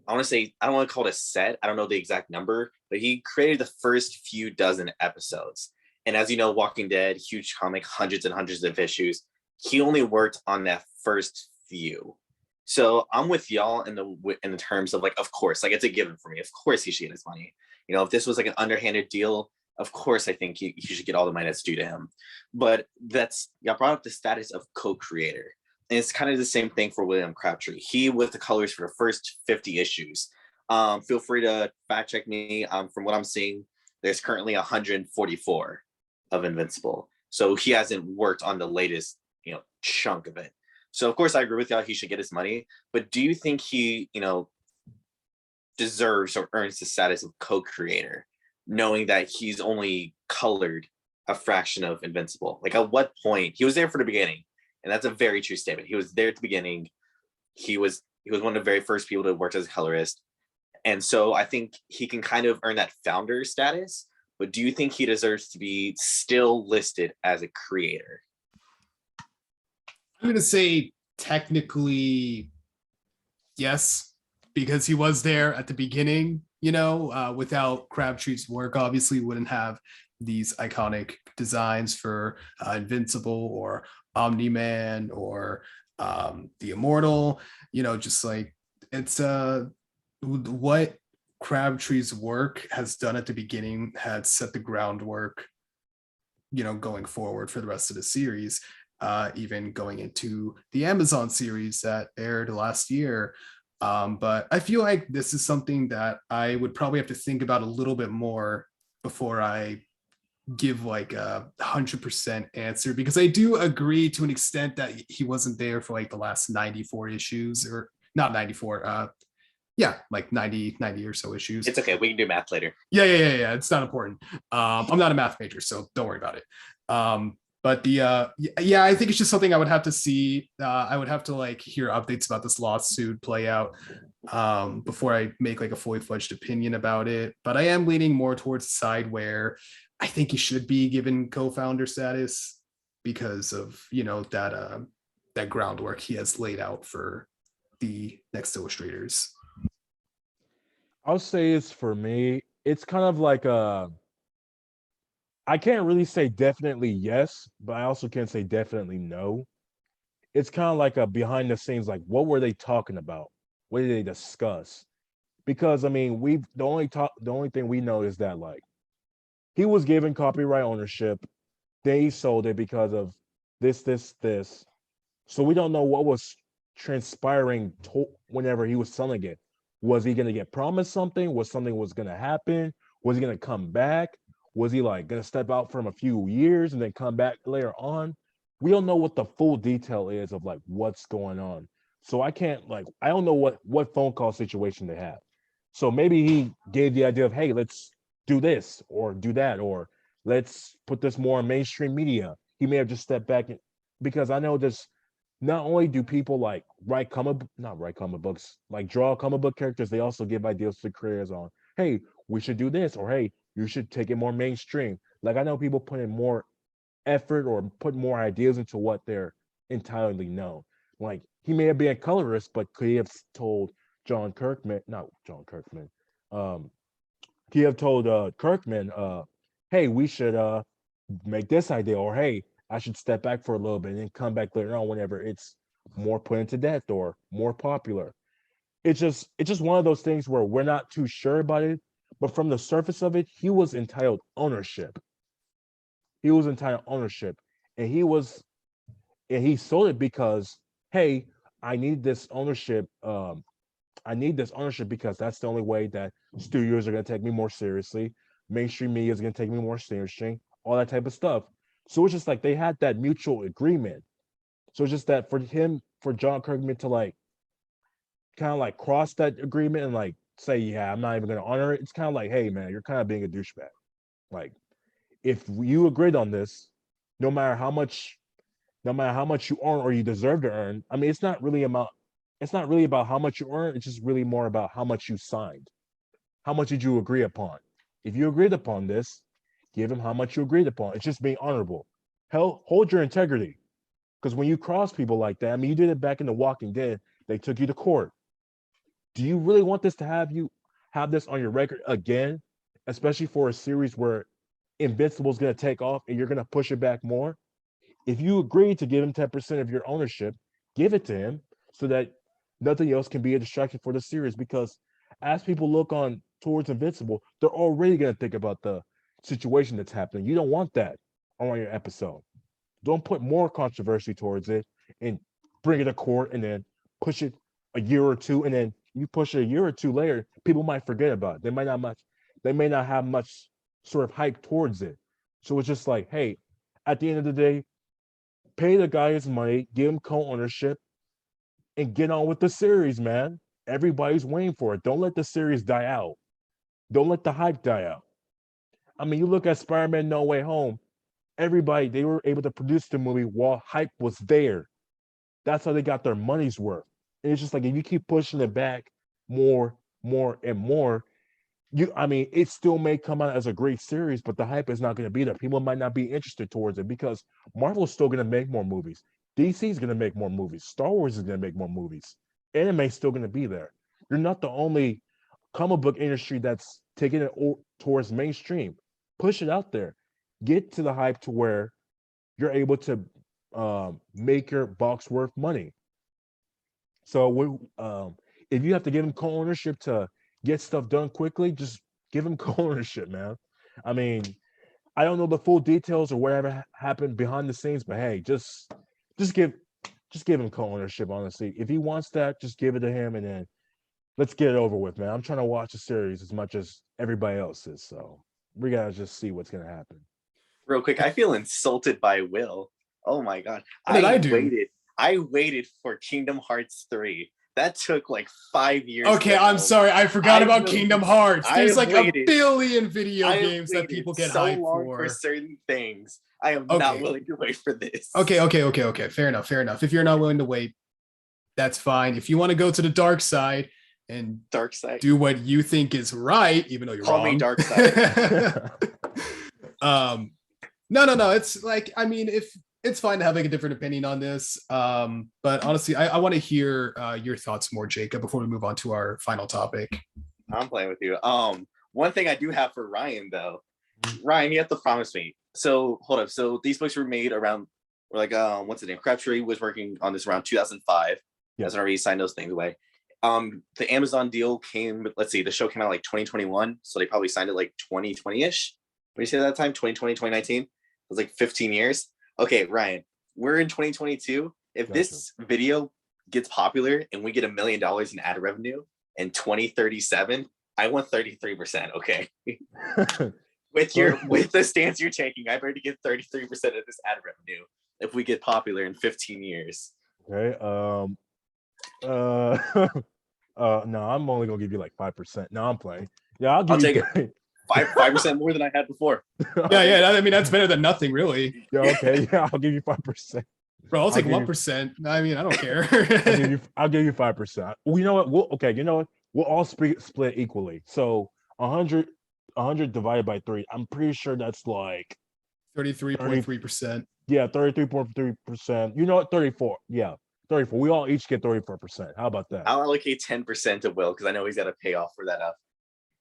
I want to say, I don't want to call it a set, I don't know the exact number, but he created the first few dozen episodes. And as you know, Walking Dead, huge comic, hundreds and hundreds of issues. He only worked on that first few. So I'm with y'all in the terms of like, of course, like it's a given for me. Of course he should get his money. You know, if this was like an underhanded deal, of course I think he should get all the money that's due to him. But y'all brought up the status of co-creator. And it's kind of the same thing for William Crabtree. He was the colors for the first 50 issues. Feel free to fact check me. From what I'm seeing, there's currently 144 of Invincible. So he hasn't worked on the latest, chunk of it. So of course I agree with y'all, he should get his money. But do you think he, deserves or earns the status of co-creator, knowing that he's only colored a fraction of Invincible? Like at what point he was there for the beginning, and that's a very true statement. He was there at the beginning. He was one of the very first people to work as a colorist, and so I think he can kind of earn that founder status. But do you think he deserves to be still listed as a creator? I'm going to say technically yes, because he was there at the beginning. Without Crabtree's work, obviously wouldn't have these iconic designs for Invincible or Omni-Man or the Immortal. Just like it's what Crabtree's work has done at the beginning had set the groundwork, going forward for the rest of the series, even going into the Amazon series that aired last year. But I feel like this is something that I would probably have to think about a little bit more before I give like a 100% answer, because I do agree to an extent that he wasn't there for like the last 94 issues, or not 94, like 90 or so issues. It's okay, we can do math later. Yeah, it's not important. I'm not a math major, so don't worry about it. But I think it's just something I would have to see. I would have to like hear updates about this lawsuit play out before I make like a fully fledged opinion about it. But I am leaning more towards the side where I think he should be given co-founder status because of that groundwork he has laid out for the next illustrators. I'll say it's for me. It's kind of like I can't really say definitely yes, but I also can't say definitely no. It's kind of like a behind the scenes, like what were they talking about? What did they discuss? Because I mean, the only thing we know is that like he was given copyright ownership, they sold it because of this. So we don't know what was transpiring whenever he was selling it. Was he gonna get promised something? Was something was gonna happen? Was he gonna come back? Was he like gonna step out from a few years and then come back later on? We don't know what the full detail is of like what's going on. So I don't know what phone call situation they have. So maybe he gave the idea of, hey, let's do this or do that, or let's put this more in mainstream media. He may have just stepped back because I know this. Not only do people like not write comic books, like draw comic book characters, they also give ideas to creators on, hey, we should do this, or hey, you should take it more mainstream. Like I know people put in more effort or put more ideas into what they're entirely known. Like he may have been a colorist, but could he have told not John Kirkman, he have told Kirkman, hey, we should make this idea, or hey, I should step back for a little bit and then come back later on whenever it's more put into depth or more popular. It's just one of those things where we're not too sure about it, but from the surface of it, he was entitled ownership. He was entitled ownership, and he sold it because, hey, I need this ownership. I need this ownership because that's the only way that studios are going to take me more seriously. Mainstream media is going to take me more seriously. All that type of stuff. So it's just like they had that mutual agreement. So it's just that for John Kirkman to like kind of like cross that agreement and like say, yeah, I'm not even going to honor it. It's kind of like, hey, man, you're kind of being a douchebag. Like, if you agreed on this, no matter how much you earn or you deserve to earn, I mean, it's not really about how much you earn. It's just really more about how much you signed. How much did you agree upon? If you agreed upon this, give him how much you agreed upon. It's just being honorable. Hell, hold your integrity. Because when you cross people like that, I mean, you did it back in The Walking Dead. They took you to court. Do you really want this to have this on your record again? Especially for a series where Invincible is going to take off and you're going to push it back more? If you agree to give him 10% of your ownership, give it to him so that nothing else can be a distraction for the series. Because as people look on towards Invincible, they're already going to think about the situation that's happening. You don't want that on your episode. Don't put more controversy towards it and bring it to court and then push it a year or two, and then you push it a year or two later, people might forget about it. They may not have much sort of hype towards it. So it's just like, hey, at the end of the day, pay the guy his money, give him co-ownership, and get on with the series, man. Everybody's waiting for it. Don't let the series die out. Don't let the hype die out. I mean, you look at Spider-Man No Way Home, everybody, they were able to produce the movie while hype was there. That's how they got their money's worth. And it's just like if you keep pushing it back more, more, and more, I mean, it still may come out as a great series, but the hype is not going to be there. People might not be interested towards it because Marvel's still going to make more movies. DC's going to make more movies. Star Wars is going to make more movies. Anime's still going to be there. You're not the only comic book industry that's taking it towards mainstream. Push it out there. Get to the hype to where you're able to make your box worth money. So if you have to give them co-ownership to get stuff done quickly, just give them co-ownership, man. I mean, I don't know the full details or whatever happened behind the scenes, but hey, just give him co-ownership, honestly. If he wants that, just give it to him and then let's get it over with, man. I'm trying to watch the series as much as everybody else is, so we gotta just see what's gonna happen. Real quick, I feel insulted by Will. Oh my god. What did I do? I waited for Kingdom Hearts 3. That took like 5 years. Okay, I'm sorry. I forgot about Kingdom Hearts. There's like a billion video games that people get hyped for certain things. I am not willing to wait for this. Okay. Fair enough. If you're not willing to wait, that's fine. If you want to go to the dark side and do what you think is right, even though you're wrong. Call me dark side. No. It's like, I mean, if it's fine to have like a different opinion on this. But honestly, I want to hear your thoughts more, Jacob, before we move on to our final topic. I'm playing with you. One thing I do have for Ryan though, Ryan, you have to promise me. So hold up. So these books were made around, like, what's the name? Crabtree was working on this around 2005. He hasn't already signed those things away. The Amazon deal came, let's see, the show came out like 2021. So they probably signed it like 2020-ish. What do you say that time? 2020, 2019? It was like 15 years. Okay, Ryan, we're in 2022. If this video gets popular and we get $1 million in ad revenue in 2037, I want 33%. Okay. with the stance you're taking, I better get 33% of this ad revenue if we get popular in 15 years. Okay. No, I'm only gonna give you like 5%. No, I'm playing. Yeah, I'll take it. 5% more than I had before. Yeah. I mean, that's better than nothing, really. Yeah, okay. Yeah, I'll give you 5%. Bro, I'll take 1%. I mean, I don't care. I'll give you 5%. Well, you know what? You know what? We'll all split equally. So 100 divided by 3. I'm pretty sure that's like 33.3%. Yeah, 33.3%. You know what? 34. Yeah, 34. We all each get 34%. How about that? I'll allocate 10% to Will because I know he's got to pay off for that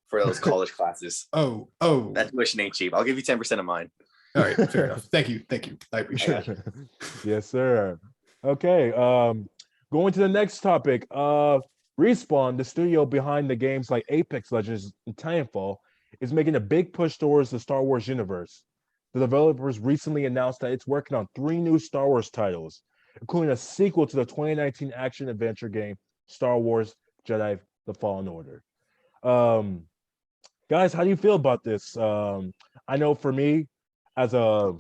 for those college classes. Oh. That tuition ain't cheap. I'll give you 10% of mine. All right, fair enough. Thank you. I appreciate it. Yes, sir. Okay. Going to the next topic. Respawn, the studio behind the games like Apex Legends and Titanfall, is making a big push towards the Star Wars universe. The developers recently announced that it's working on 3 new Star Wars titles, including a sequel to the 2019 action-adventure game Star Wars Jedi: The Fallen Order. Guys, how do you feel about this? I know for me, as a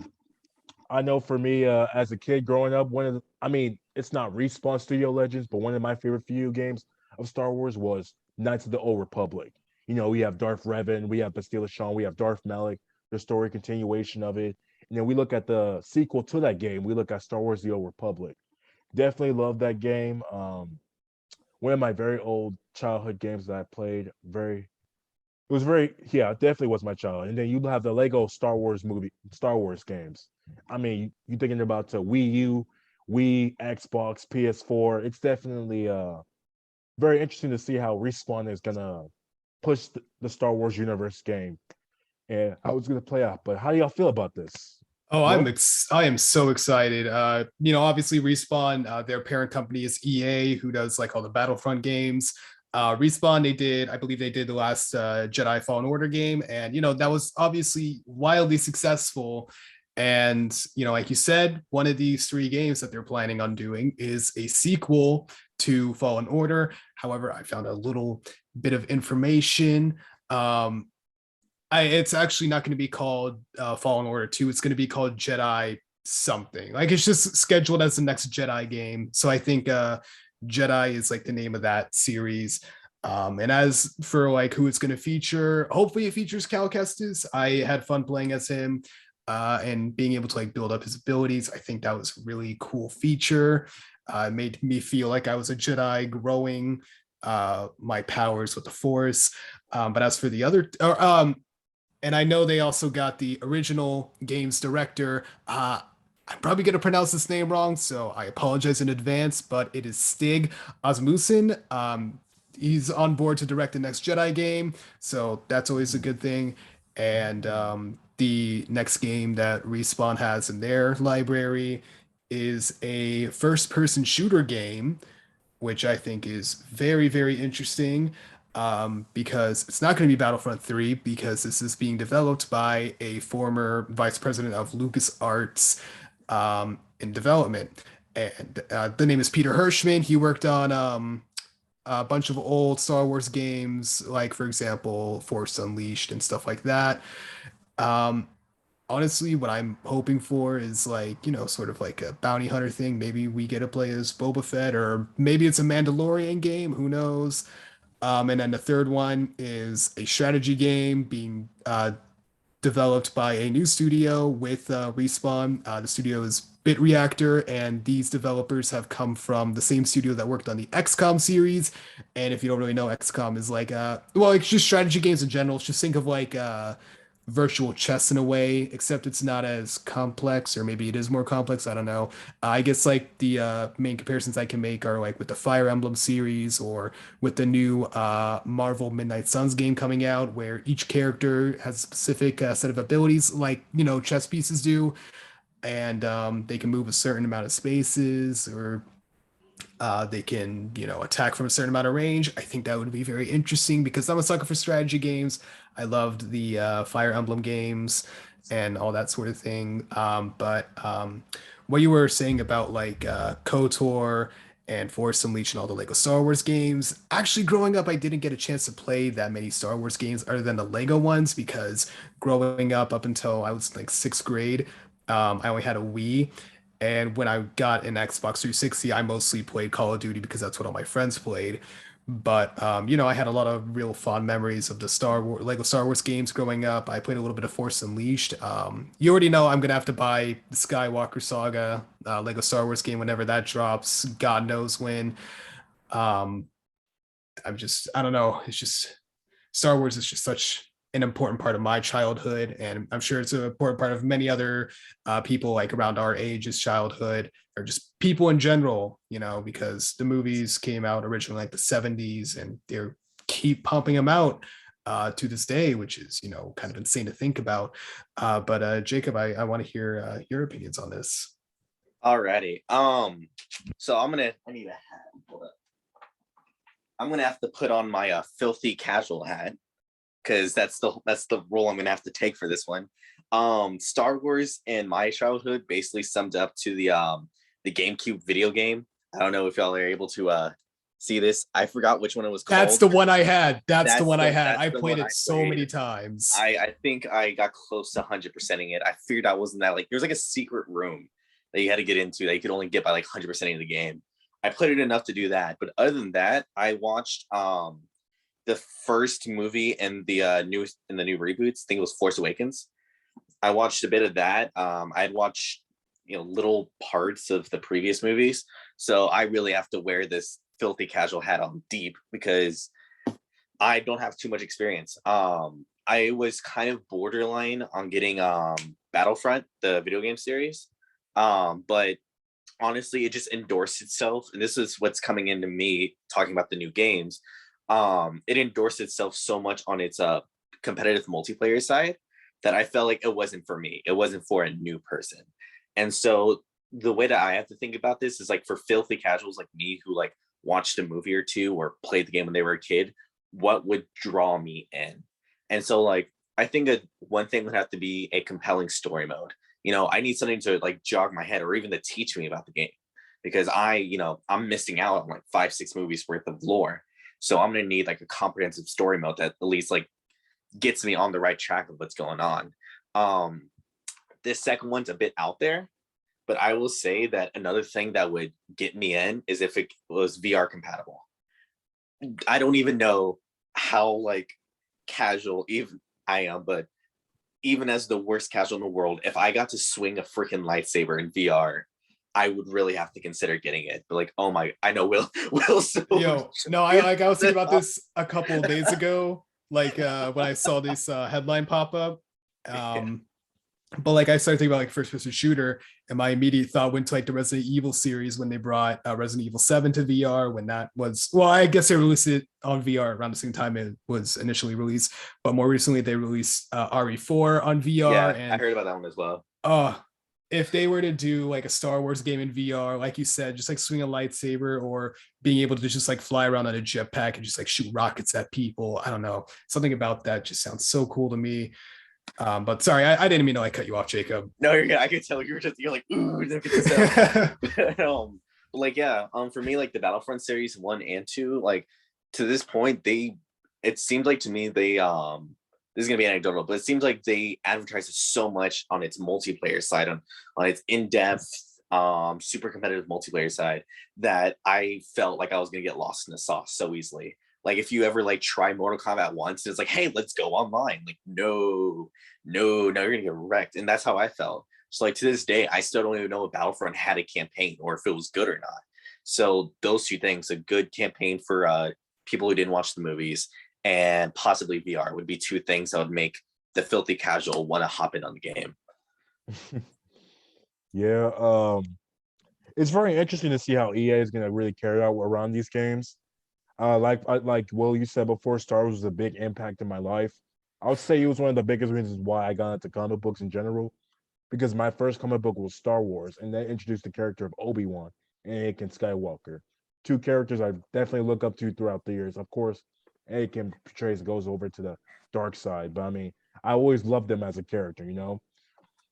kid growing up, it's not Respawn Studio Legends, but one of my favorite video games of Star Wars was Knights of the Old Republic. You know, we have Darth Revan, we have Bastila Shan, we have Darth Malak, the story continuation of it. And then we look at the sequel to that game. We look at Star Wars: The Old Republic. Definitely love that game. One of my very old childhood games that I played. Definitely was my childhood. And then you have the Lego Star Wars games. I mean, you're thinking about the Wii U, Wii, Xbox, PS4. It's definitely very interesting to see how Respawn is gonna push the Star Wars universe game and how it's gonna play out. But how do y'all feel about this? Oh, I am so excited. Obviously Respawn, their parent company is EA, who does like all the Battlefront games. Respawn, I believe they did the last Jedi Fallen Order game, and that was obviously wildly successful. And like you said, one of these 3 games that they're planning on doing is a sequel to Fallen Order. However, I found a little bit of information. It's actually not going to be called Fallen Order 2. It's going to be called Jedi something. Like it's just scheduled as the next Jedi game. So I think Jedi is like the name of that series. And as for like who it's going to feature, hopefully it features Cal Kestis. I had fun playing as him and being able to like build up his abilities. I think that was a really cool feature. It made me feel like I was a Jedi growing my powers with the Force. But as for the other, and I know they also got the original games director. I'm probably going to pronounce this name wrong, so I apologize in advance, but it is Stig Asmussen. He's on board to direct the next Jedi game, so that's always a good thing. And the next game that Respawn has in their library is a first person shooter game, which I think is very, very interesting because it's not going to be Battlefront 3 because this is being developed by a former vice president of LucasArts in development. And the name is Peter Hirschman. He worked on a bunch of old Star Wars games, like, for example, Force Unleashed and stuff like that. Um, Honestly, what I'm hoping for is like, sort of like a bounty hunter thing. Maybe we get to play as Boba Fett, or maybe it's a Mandalorian game. Who knows? And then the third one is a strategy game being developed by a new studio with Respawn. The studio is Bit Reactor, and these developers have come from the same studio that worked on the XCOM series. And if you don't really know, XCOM is like, well, it's just strategy games in general. Just think of like virtual chess in a way, except it's not as complex, or maybe it is more complex. I don't know. I guess like the main comparisons I can make are like with the Fire Emblem series or with the new Marvel Midnight Suns game coming out, where each character has a specific set of abilities, like chess pieces do, and they can move a certain amount of spaces, or they can, attack from a certain amount of range. I think that would be very interesting because I'm a sucker for strategy games. I loved the Fire Emblem games and all that sort of thing. But what you were saying about like KOTOR and Force Unleashed and all the Lego Star Wars games, actually growing up, I didn't get a chance to play that many Star Wars games other than the Lego ones because growing up until I was like sixth grade, I only had a Wii. And when I got an Xbox 360, I mostly played Call of Duty because that's what all my friends played. But I had a lot of real fond memories of the Star Wars Lego Star Wars games growing up. I played a little bit of Force Unleashed. You already know I'm gonna have to buy the Skywalker Saga Lego Star Wars game whenever that drops. God knows when. Um, I don't know. It's just Star Wars is just such an important part of my childhood, and I'm sure it's an important part of many other people like around our age's childhood, or just people in general. Because the movies came out originally like the '70s, and they keep pumping them out to this day, which is kind of insane to think about. But Jacob, I want to hear your opinions on this. Alrighty. So I need a hat. Hold up. I'm gonna have to put on my filthy casual hat because that's the role I'm gonna have to take for this one. Star Wars in my childhood basically summed up to the GameCube video game. I don't know if y'all are able to see this. I forgot which one it was called. That's the one I had. That's the one I had. I played it so many times. I think I got close to 100%ing it. I figured I wasn't that, like, there's like a secret room that you had to get into that you could only get by like 100%ing the game. I played it enough to do that, but other than that, I watched the first movie in the new reboots. I think it was Force Awakens. I watched a bit of that. I'd watched little parts of the previous movies, so I really have to wear this filthy casual hat on deep because I don't have too much experience. I was kind of borderline on getting Battlefront, the video game series, but honestly, it just endorsed itself, and this is what's coming into me talking about the new games. It endorsed itself so much on its competitive multiplayer side that I felt like it wasn't for me. It wasn't for a new person. And so the way that I have to think about this is like for filthy casuals like me who like watched a movie or two or played the game when they were a kid, what would draw me in? And so like I think that one thing would have to be a compelling story mode. I need something to like jog my head or even to teach me about the game because I'm missing out on like 5-6 movies worth of lore. So I'm going to need like a comprehensive story mode that at least like gets me on the right track of what's going on. This second one's a bit out there, but I will say that another thing that would get me in is if it was VR compatible. I don't even know how like casual even I am, but even as the worst casual in the world, if I got to swing a freaking lightsaber in VR, I would really have to consider getting it. But like, oh my, I know Will. So Yo, no, I was thinking about this a couple of days ago, like when I saw this headline pop up. But like I started thinking about like first person shooter, and my immediate thought went to like the Resident Evil series when they brought Resident Evil 7 to VR, when that was, well, I guess they released it on VR around the same time it was initially released, but more recently they released RE4 on VR. Yeah, and I heard about that one as well. If they were to do like a Star Wars game in VR, like you said, just like swing a lightsaber or being able to just like fly around on a jetpack and just like shoot rockets at people, I don't know, something about that just sounds so cool to me. But sorry, I didn't mean to like cut you off, Jacob. No, you're good. I could tell you're like, ooh, look at this. Like, yeah, for me, like the Battlefront series 1 and 2, like to this point, it seems like to me they this is gonna be anecdotal, but it seems like they advertise it so much on its multiplayer side, on its in-depth, super competitive multiplayer side, that I felt like I was gonna get lost in the sauce so easily. Like if you ever like try Mortal Kombat once, it's like, hey, let's go online. Like, no, you're gonna get wrecked. And that's how I felt. So like to this day, I still don't even know if Battlefront had a campaign or if it was good or not. So those two things, a good campaign for people who didn't watch the movies, and possibly VR, would be two things that would make the filthy casual want to hop in on the game. Yeah, it's very interesting to see how EA is going to really carry out around these games. Like Will, you said before, Star Wars was a big impact in my life. I would say it was one of the biggest reasons why I got into comic books in general, because my first comic book was Star Wars, and they introduced the character of Obi-Wan and Anakin Skywalker, two characters I definitely look up to throughout the years. Of course, Anakin goes over to the dark side, but I mean, I always loved them as a character, you know.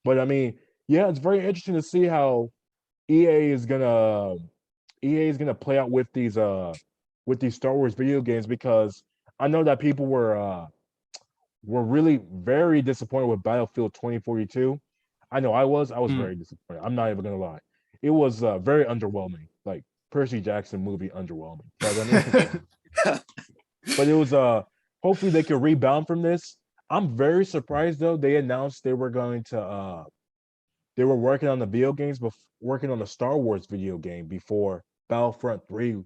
But I mean, yeah, it's very interesting to see how EA is gonna EA is gonna play out with these Star Wars video games, because I know that people were really very disappointed with Battlefield 2042. I know I was very disappointed. I'm not even gonna lie. It was very underwhelming, like Percy Jackson movie underwhelming. But I mean, but it was hopefully they could rebound from this. I'm very surprised though. They announced they were going to they were working on the video games, working on the Star Wars video game before Battlefront 3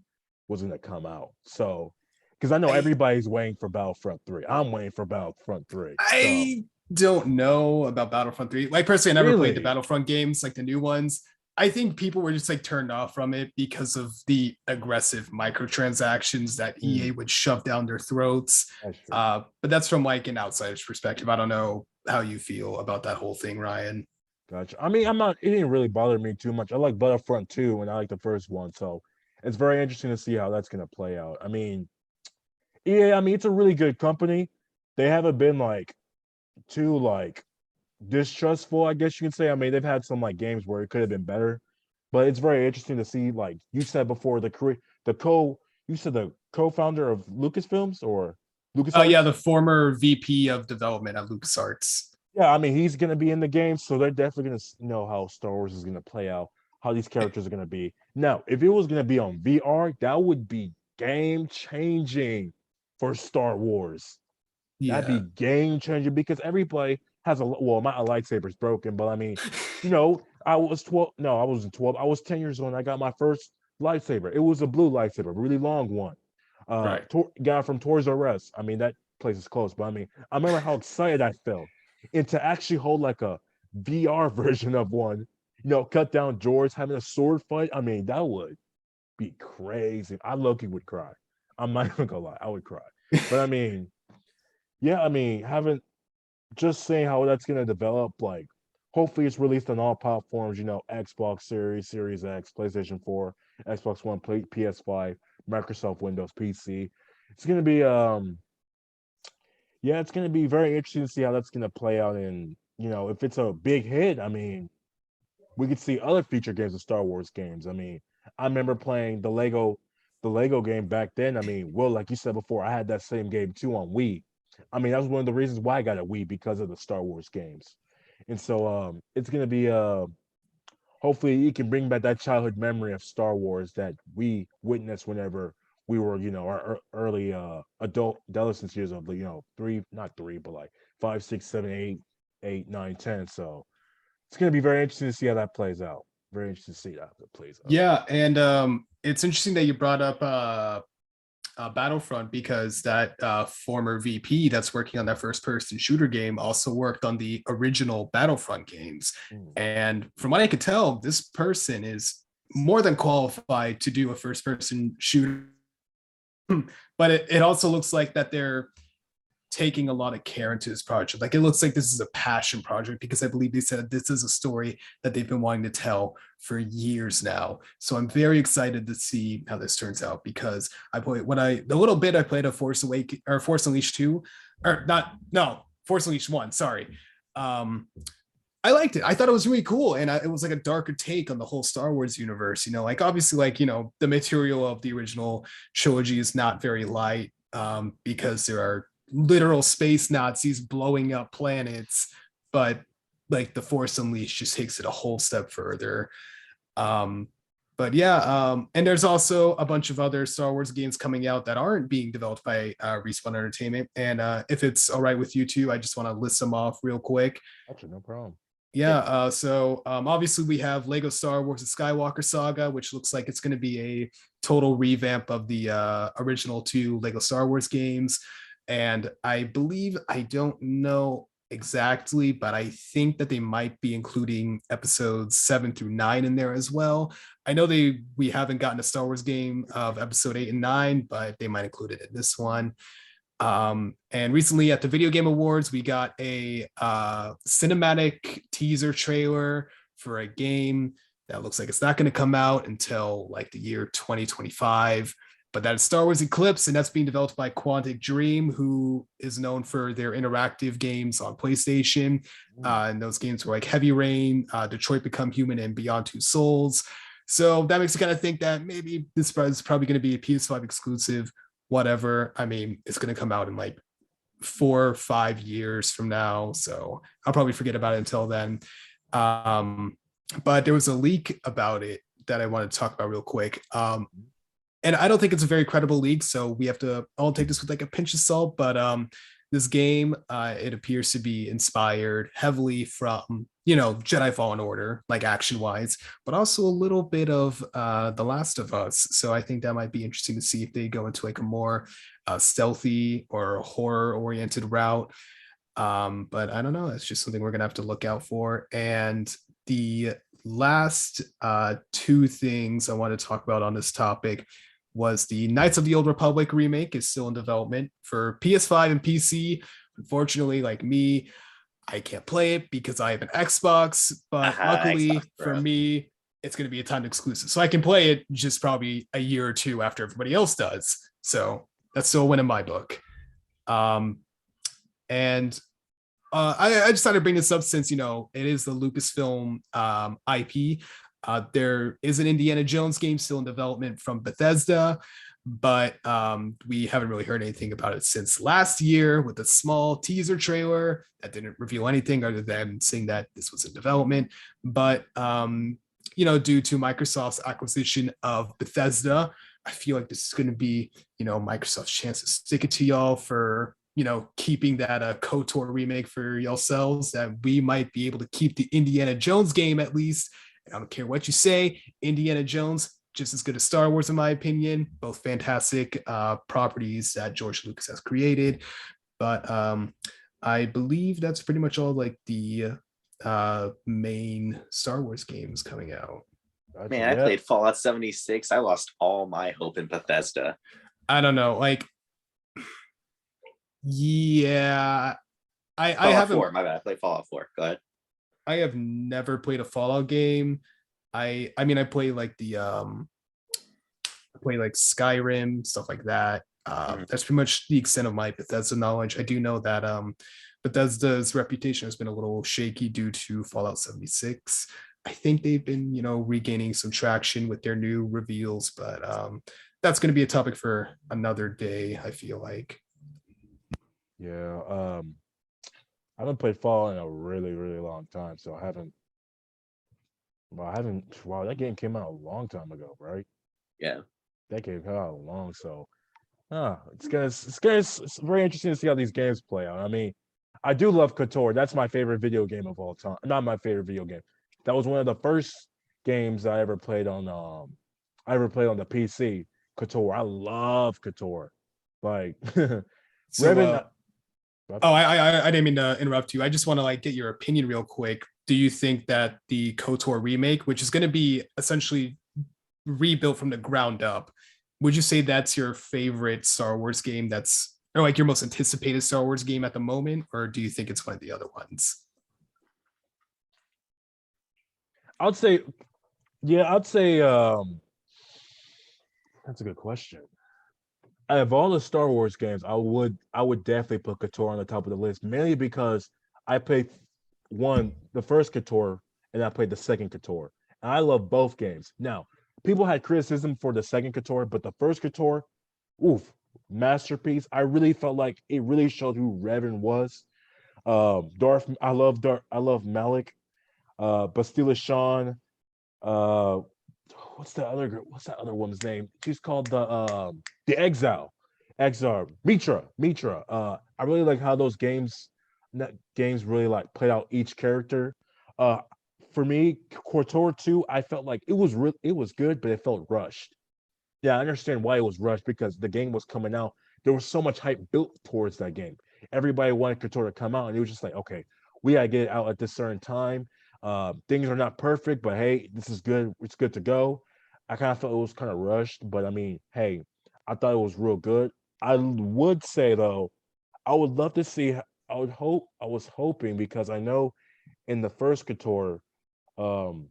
was going to come out. So, because I know everybody's waiting for Battlefront 3. I'm waiting for Battlefront 3. I don't know about Battlefront 3. Like personally, I never played the Battlefront games, like the new ones. I think people were just like turned off from it because of the aggressive microtransactions that EA would shove down their throats. But that's from like an outsider's perspective. I don't know how you feel about that whole thing, Ryan. Gotcha. I mean, it didn't really bother me too much. I like Battlefront 2 and I like the first one. So it's very interesting to see how that's going to play out. I mean, EA, I mean, it's a really good company. They haven't been like too like distrustful, I guess you can say. I mean, they've had some like games where it could have been better, but it's very interesting to see, like you said before, the co-founder of Lucasfilms or LucasArts? Yeah, the former VP of development at LucasArts. Yeah, I mean, he's gonna be in the game, so they're definitely gonna know how Star Wars is gonna play out, how these characters are gonna be. Now, if it was gonna be on VR, that would be game changing for Star Wars. Yeah. That'd be game changing, because everybody has my lightsaber's broken, but I mean, you know, I was 12. No, I wasn't 12. I was 10 years old and I got my first lightsaber. It was a blue lightsaber, really long one. Right. Got from Toys R Us. I mean, that place is close, but I mean, I remember how excited I felt. And to actually hold like a VR version of one, you know, cut down George having a sword fight. I mean, that would be crazy. I low-key would cry. I'm not even gonna lie, I would cry. But I mean, yeah, I mean, just saying how that's gonna develop, like hopefully it's released on all platforms, you know, Xbox Series, Series X, PlayStation 4, Xbox One, PS5, Microsoft Windows, PC. It's gonna be yeah, it's gonna be very interesting to see how that's gonna play out. And you know, if it's a big hit, I mean, we could see other feature games of Star Wars games. I mean, I remember playing the Lego game back then. I mean, well, like you said before, I had that same game too on Wii. I mean, that was one of the reasons why I got a Wii because of the Star Wars games. And so it's gonna be hopefully you can bring back that childhood memory of Star Wars that we witnessed whenever we were, our early adolescence years of, three, not three, but like 5, 6, 7, 8, 8, 9, 10. So it's gonna be very interesting to see how that plays out. Very interesting to see how that plays out. Yeah, and it's interesting that you brought up Battlefront, because that former VP that's working on that first person shooter game also worked on the original Battlefront games. And from what I could tell, this person is more than qualified to do a first person shooter. But it also looks like that they're taking a lot of care into this project. Like, it looks like this is a passion project, because I believe they said this is a story that they've been wanting to tell for years now. So I'm very excited to see how this turns out, because the little bit I played of Force Unleashed 2, or not, no, Force Unleashed 1, sorry. I liked it. I thought it was really cool. And it was like a darker take on the whole Star Wars universe, like obviously, like, the material of the original trilogy is not very light, because there are literal space Nazis blowing up planets, but like the Force Unleashed just takes it a whole step further. But yeah, and there's also a bunch of other Star Wars games coming out that aren't being developed by Respawn Entertainment. And if it's all right with you two, I just want to list them off real quick. Actually, no problem. Yeah, so obviously we have Lego Star Wars: The Skywalker Saga, which looks like it's going to be a total revamp of the original 2 Lego Star Wars games. And I believe, I don't know exactly, but I think that they might be including episodes 7 through 9 in there as well. I know we haven't gotten a Star Wars game of episode 8 and 9, but they might include it in this one. And recently at the Video Game Awards, we got a cinematic teaser trailer for a game that looks like it's not going to come out until like the year 2025. But that's Star Wars Eclipse, and that's being developed by Quantic Dream, who is known for their interactive games on PlayStation. And those games were like Heavy Rain, Detroit Become Human, and Beyond Two Souls. So that makes you kind of think that maybe this is probably going to be a PS5 exclusive, whatever. I mean, it's going to come out in like 4 or 5 years from now. So I'll probably forget about it until then. But there was a leak about it that I wanted to talk about real quick. And I don't think it's a very credible leak, so we have to all take this with like a pinch of salt. But this game, it appears to be inspired heavily from, Jedi Fallen Order, like action-wise, but also a little bit of The Last of Us. So I think that might be interesting to see if they go into like a more stealthy or horror-oriented route. But I don't know. It's just something we're gonna have to look out for. And the last 2 things I want to talk about on this topic was the Knights of the Old Republic remake is still in development for PS5 and PC. Unfortunately, like me, I can't play it because I have an Xbox, but luckily Xbox, for me, it's going to be a timed exclusive. So I can play it just probably a year or 2 after everybody else does. So that's still a win in my book. And I just thought I'd bring this up since, it is the Lucasfilm IP. There is an Indiana Jones game still in development from Bethesda, but we haven't really heard anything about it since last year with a small teaser trailer that didn't reveal anything other than saying that this was in development. But, due to Microsoft's acquisition of Bethesda, I feel like this is going to be, Microsoft's chance to stick it to y'all for, keeping that KOTOR remake for yourselves, that we might be able to keep the Indiana Jones game at least. And I don't care what you say, Indiana Jones, just as good as Star Wars, in my opinion. Both fantastic properties that George Lucas has created. But I believe that's pretty much all like the main Star Wars games coming out. Man, I played Fallout 76. I lost all my hope in Bethesda. I don't know, like, yeah, I haven't. 4, my bad. I played Fallout 4. Go ahead. I have never played a Fallout game. I mean, I play like Skyrim, stuff like that. That's pretty much the extent of my Bethesda knowledge. I do know that Bethesda's reputation has been a little shaky due to Fallout 76. I think they've been, regaining some traction with their new reveals, but that's going to be a topic for another day, I feel like. Yeah. I haven't played Fallout in a really, really long time, so I haven't. Well, I haven't. Wow, that game came out a long time ago, right? Yeah. That game came out long, so it's very interesting to see how these games play out. I mean, I do love Kotor. That's my favorite video game of all time. Not my favorite video game. That was one of the first games I ever played on. The PC. Kotor. I love Kotor. Like, So, Revan. oh, I didn't mean to interrupt you. I just want to like get your opinion real quick. Do you think that the KOTOR remake, which is going to be essentially rebuilt from the ground up, would you say that's your favorite Star Wars game? That's or like your most anticipated Star Wars game at the moment, or do you think it's one of the other ones? I'd say, yeah, I'd say. That's a good question. Out of all the Star Wars games, I would definitely put Kotor on the top of the list, mainly because I played the first Kotor, and I played the second Kotor. And I love both games. Now, people had criticism for the second Kotor, but the first Kotor, oof, masterpiece. I really felt like it really showed who Revan was. I love Malik, Bastila Shan, uh what's that other woman's name? She's called the Exile. Mitra. I really like how those games really like played out each character. Uh for me, Kotor 2, I felt like it was good, but it felt rushed. Yeah, I understand why it was rushed because the game was coming out. There was so much hype built towards that game. Everybody wanted Kotor to come out, and it was just like, okay, we gotta get it out at this certain time. Things are not perfect, but hey, this is good. It's good to go. I kind of felt it was kind of rushed, but I mean, hey, I thought it was real good. I would say though, I would love to see. I was hoping because I know in the first Kotor um,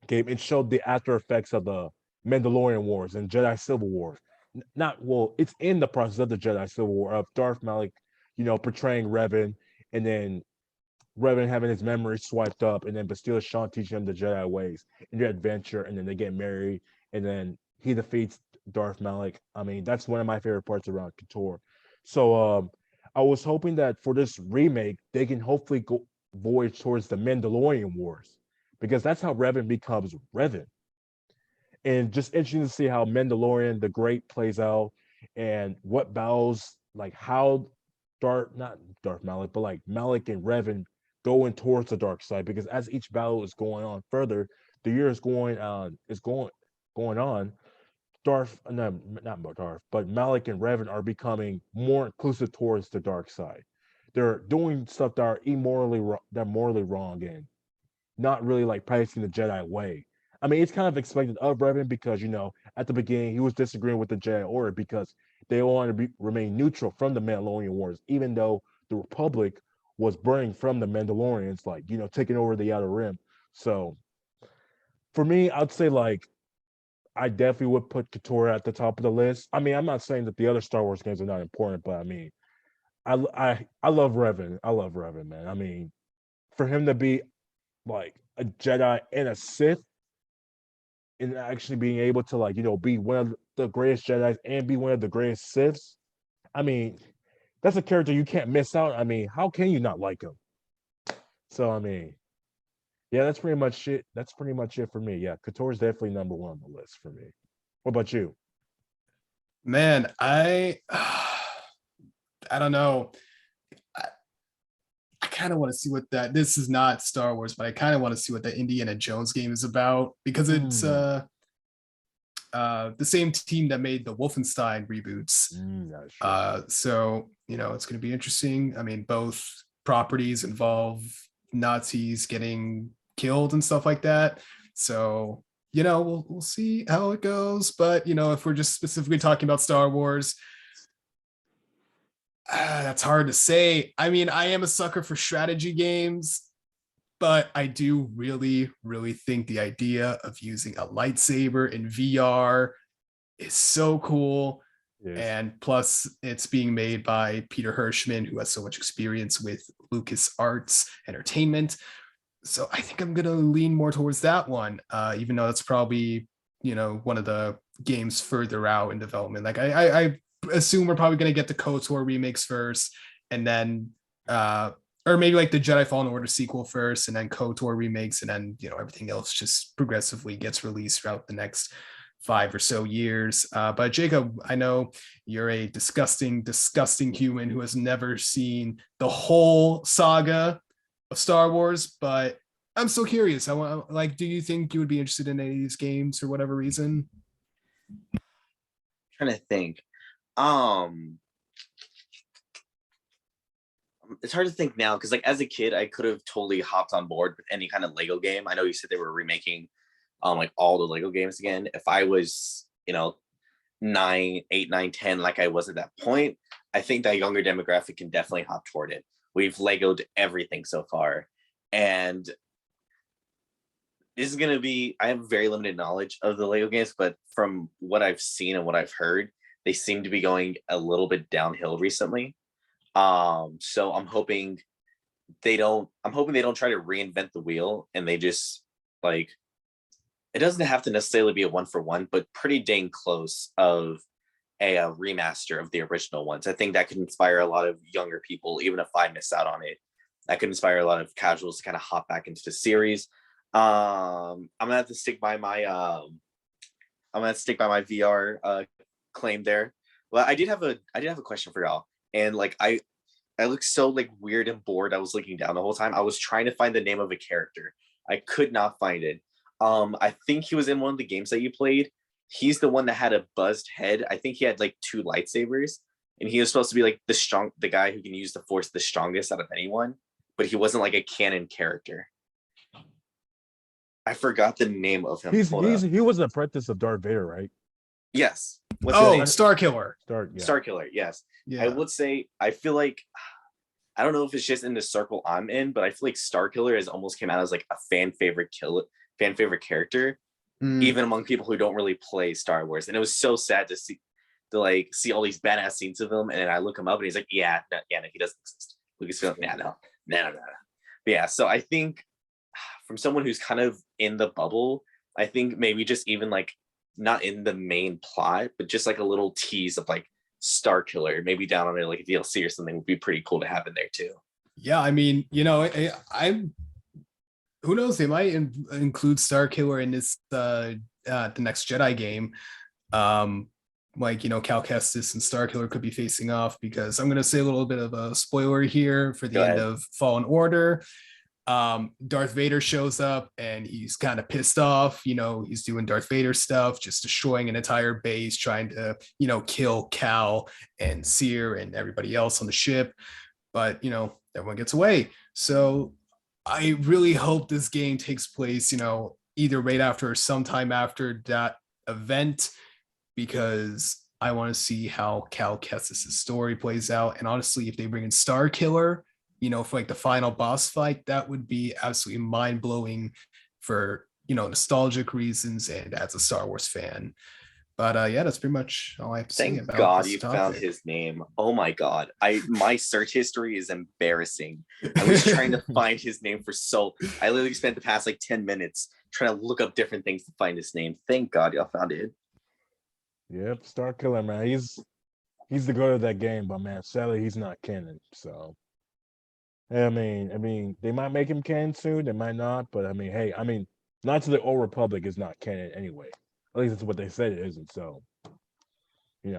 game, it showed the after effects of the Mandalorian Wars and Jedi Civil War. Not well, it's in the process of the Jedi Civil War of Darth Malik, portraying Revan, and then Revan having his memories swiped up, and then Bastila Shan teaching him the Jedi ways in their adventure, and then they get married, and then he defeats Darth Malik. I mean, that's one of my favorite parts around Kotor. So I was hoping that for this remake, they can hopefully go voyage towards the Mandalorian Wars, because that's how Revan becomes Revan. And just interesting to see how Mandalorian the Great plays out, and what battles, like how not Darth Malik, but like Malik and Revan going towards the dark side. Because as each battle is going on further, the year is going on. Darth, no, not Darth, but Malik and Revan are becoming more inclusive towards the dark side. They're doing stuff that are morally wrong, and not really like practicing the Jedi way. I mean, it's kind of expected of Revan because at the beginning he was disagreeing with the Jedi Order because they wanted to remain neutral from the Mandalorian Wars, even though the Republic was burning from the Mandalorians, like taking over the Outer Rim. So for me, I'd say like I definitely would put Kotor at the top of the list. I mean, I'm not saying that the other Star Wars games are not important, but I mean, I love Revan. I love Revan, man. I mean, for him to be like a Jedi and a Sith, and actually being able to like be one of the greatest Jedi's and be one of the greatest Siths. I mean, that's a character you can't miss out. I mean, how can you not like him? So I mean, yeah, that's pretty much it. That's pretty much it for me. Yeah, Kotor is definitely number one on the list for me. What about you? Man, I don't know. I, I kind of want to see what that. This is not Star Wars, but I kind of want to see what the Indiana Jones game is about because it's Mm, the same team that made the Wolfenstein reboots. that's true. So it's going to be interesting. I mean, both properties involve Nazis getting killed and stuff like that. So we'll see how it goes. But if we're just specifically talking about Star Wars, that's hard to say. I mean, I am a sucker for strategy games, but I do really, really think the idea of using a lightsaber in VR is so cool. Yes. And plus, it's being made by Peter Hirschman, who has so much experience with Lucas Arts Entertainment. So I think I'm gonna lean more towards that one, even though that's probably one of the games further out in development. Like I assume we're probably gonna get the KOTOR remakes first, and then or maybe like the Jedi Fallen Order sequel first, and then KOTOR remakes, and then everything else just progressively gets released throughout the next 5 or so years. But Jacob, I know you're a disgusting human who has never seen the whole saga of Star Wars, but I'm still curious. I want, like, do you think you would be interested in any of these games for whatever reason? Trying to think. Um, it's hard to think now because, like, as a kid, I could have totally hopped on board with any kind of Lego game. I know you said they were remaking, like all the Lego games again. If I was, 9, 8, 9, 10, like I was at that point, I think that younger demographic can definitely hop toward it. We've Legoed everything so far, and this is gonna be. I have very limited knowledge of the Lego games, but from what I've seen and what I've heard, they seem to be going a little bit downhill recently. So I'm hoping they don't try to reinvent the wheel, and they just, like, it doesn't have to necessarily be a one for one, but pretty dang close of a remaster of the original ones. I think that could inspire a lot of younger people, even if I miss out on it. That could inspire a lot of casuals to kind of hop back into the series. I'm gonna have to stick by my VR claim there. Well, I did have a question for y'all, and like I looked so like weird and bored. I was looking down the whole time. I was trying to find the name of a character. I could not find it. I think he was in one of the games that you played. He's the one that had a buzzed head. I think he had like 2 lightsabers, and he was supposed to be like the guy who can use the Force the strongest out of anyone, but he wasn't like a canon character. I forgot the name of him. He was an apprentice of Darth Vader, right? Yes. Star Killer. Star Killer, yes. Yeah. I would say, I feel like, I don't know if it's just in the circle I'm in, but I feel like Star Killer has almost came out as like a fan favorite character, even among people who don't really play Star Wars. And it was so sad to see all these badass scenes of him, and then I look him up and he's like, no, he doesn't exist. Lucasfilm, no. But yeah, so I think from someone who's kind of in the bubble, I think maybe just even like not in the main plot, but just like a little tease of like Star Killer, maybe down on it like a DLC or something, would be pretty cool to have in there too. Yeah, I mean, I'm who knows, they might include Star Killer in this the next Jedi game. Like, Cal Kestis and Star Killer could be facing off, because I'm going to say a little bit of a spoiler here for the end of Fallen Order. Darth Vader shows up and he's kind of pissed off. He's doing Darth Vader stuff, just destroying an entire base, trying to, kill Cal and Seer and everybody else on the ship. But, everyone gets away. So I really hope this game takes place, either right after or sometime after that event, because I want to see how Cal Kestis' story plays out. And honestly, if they bring in Star Killer, for like the final boss fight, that would be absolutely mind-blowing for, nostalgic reasons and as a Star Wars fan. But yeah, that's pretty much all I have to say about this. Thank God you found his name. Oh my God. My search history is embarrassing. I was trying to find his name I literally spent the past like 10 minutes trying to look up different things to find his name. Thank God y'all found it. Yep, Star Killer, man. He's the goat of that game, but man, sadly he's not canon. So I mean, they might make him canon soon, they might not, but hey, Knights of the Old Republic is not canon anyway. At least that's what they said it isn't. So, we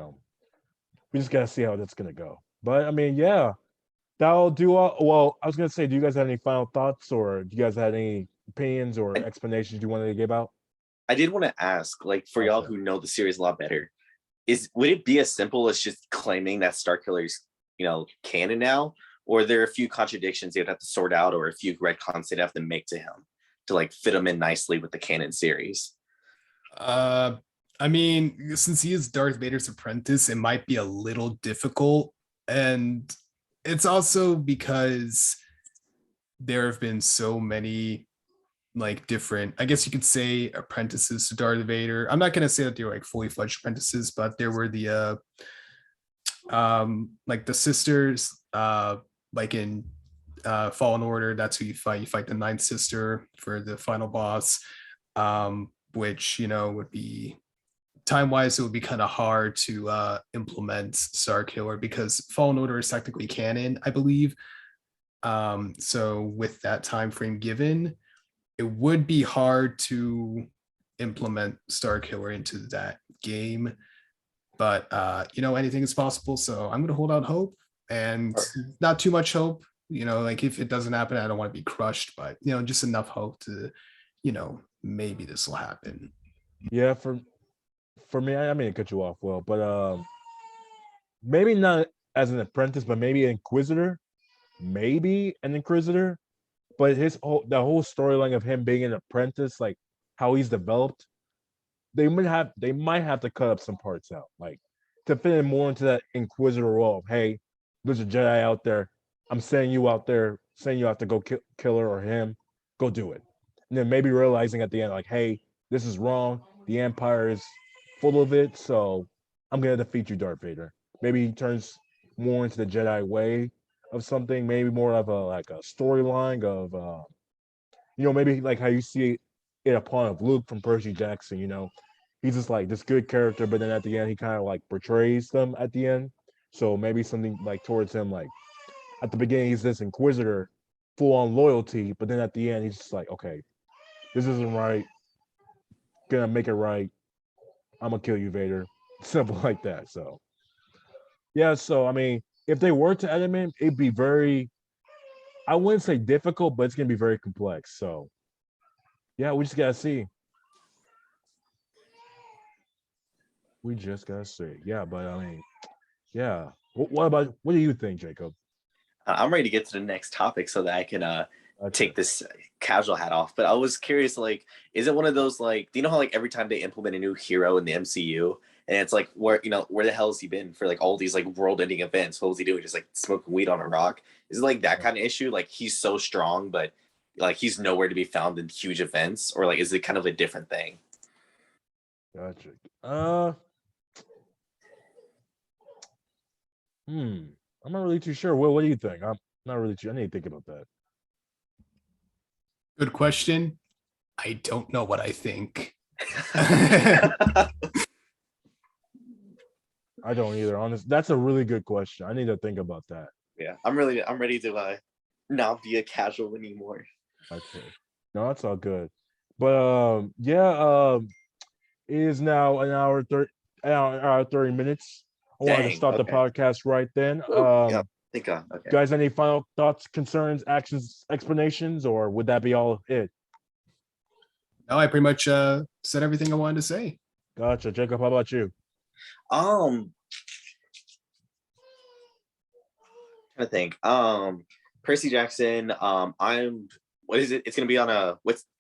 just gotta see how that's gonna go. But yeah, that'll do all. Well, I was gonna say, do you guys have any final thoughts, or do you guys have any opinions or explanations you wanted to give out? I did want to ask, like, for y'all who know the series a lot better, would it be as simple as just claiming that Star Killer's, canon now, or are there a few contradictions they'd have to sort out, or a few retcons they'd have to make to him to like fit him in nicely with the canon series? Since he is Darth Vader's apprentice, it might be a little difficult, and it's also because there have been so many like different, I guess you could say, apprentices to Darth Vader. I'm not going to say that they're like fully fledged apprentices, but there were the like the sisters, like in Fallen Order. That's who you fight the ninth sister for the final boss, which would be time-wise, it would be kind of hard to implement Star Killer because Fallen Order is technically canon, I believe. So with that time frame given, it would be hard to implement Star Killer into that game. But anything is possible. So I'm gonna hold out hope and not too much hope. Like if it doesn't happen, I don't want to be crushed, but just enough hope to, maybe this will happen. Yeah, for me, I mean to cut you off, well, but maybe not as an apprentice, but maybe an inquisitor, maybe an inquisitor. But the whole storyline of him being an apprentice, like how he's developed, they might have to cut up some parts out, like to fit in more into that inquisitor role. Of, hey, there's a Jedi out there. I'm sending you out there, saying you have to go kill her or him. Go do it. And then maybe realizing at the end, like, hey, this is wrong. The Empire is full of it, so I'm gonna defeat you, Darth Vader. Maybe he turns more into the Jedi way of something. Maybe more of a storyline of maybe like how you see it upon of Luke from Percy Jackson. He's just like this good character, but then at the end he kind of like betrays them at the end. So maybe something like towards him, like at the beginning he's this inquisitor, full on loyalty, but then at the end he's just like, okay, this isn't right. Gonna make it right. I'm gonna kill you, Vader. Simple like that. So yeah. So I mean, if they were to edit him, it'd be very. I wouldn't say difficult, but it's gonna be very complex. So yeah, we just gotta see. We just gotta see. Yeah, but I mean, yeah. What do you think, Jacob? I'm ready to get to the next topic so that I can take this casual hat off. But I was curious, like, is it one of those, like, do you know how like every time they implement a new hero in the MCU, and it's like, where the hell has he been for like all these like world-ending events? What was he doing? Just like smoking weed on a rock? Is it like that kind of issue? Like he's so strong, but like he's nowhere to be found in huge events, or like is it kind of a different thing? Gotcha. I'm not really too sure. Will, what do you think? I'm not really too. I need to think about that. Good question. I don't know what I think. I don't either. Honest, that's a really good question. I need to think about that. Yeah, I'm ready to not be a casual anymore. Okay, no, that's all good. But it is now an hour 30 minutes. I wanted to start the podcast right then. Yeah, think okay. Guys, any final thoughts, concerns, actions, explanations, or would that be all it? No, I pretty much said everything I wanted to say. Gotcha. Jacob, how about you? Trying to think. Percy Jackson. What is it? It's gonna be on I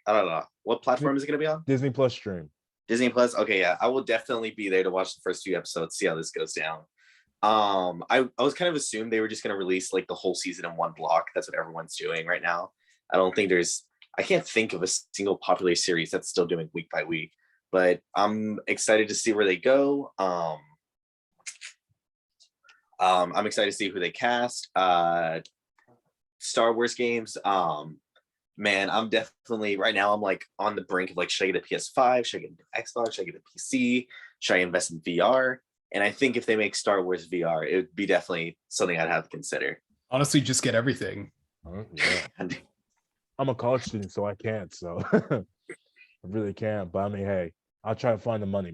don't know. What platform is it gonna be on? Disney Plus stream. Disney Plus. Okay, yeah. I will definitely be there to watch the first few episodes, see how this goes down. I was kind of assumed they were just gonna release like the whole season in one block. That's what everyone's doing right now. I can't think of a single popular series that's still doing week by week, but I'm excited to see where they go. I'm excited to see who they cast. Star Wars games. Man, I'm definitely right now. I'm like on the brink of like, should I get a PS5? Should I get an Xbox? Should I get a PC? Should I invest in VR? And I think if they make Star Wars VR, it would be definitely something I'd have to consider. Honestly, just get everything. Yeah. I'm a college student, so I can't. So I really can't. But I mean, hey, I'll try to find the money,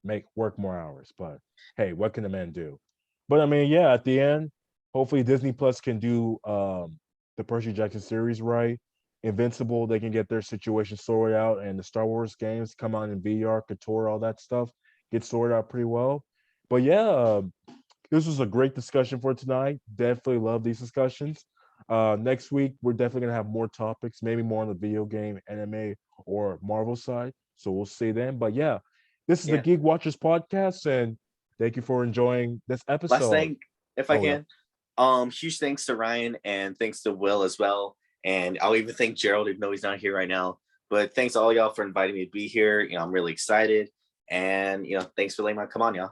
make work more hours. But hey, what can the man do? But I mean, yeah, at the end, hopefully Disney Plus can do the Percy Jackson series right. Invincible, they can get their situation sorted out, and the Star Wars games come out in VR, Couture, all that stuff get sorted out pretty well. But yeah, this was a great discussion for tonight. Definitely love these discussions. Next week, we're definitely gonna have more topics, maybe more on the video game, anime, or Marvel side. So we'll see then. But yeah, this is the Geek Watchers podcast, and thank you for enjoying this episode. Last thing, if I can, huge thanks to Ryan and thanks to Will as well. And I'll even thank Gerald, even though he's not here right now. But thanks to all y'all for inviting me to be here. I'm really excited. And thanks for letting me come on, y'all.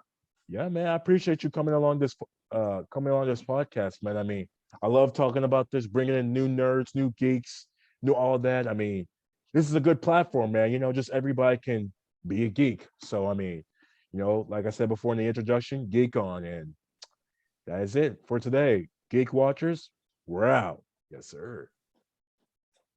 Yeah, man, I appreciate you coming along this podcast, man. I mean, I love talking about this, bringing in new nerds, new geeks, new all that. I mean, this is a good platform, man. Just everybody can be a geek. So I mean, you know, like I said before in the introduction, geek on. And that is it for today. Geek Watchers, we're out. Yes, sir.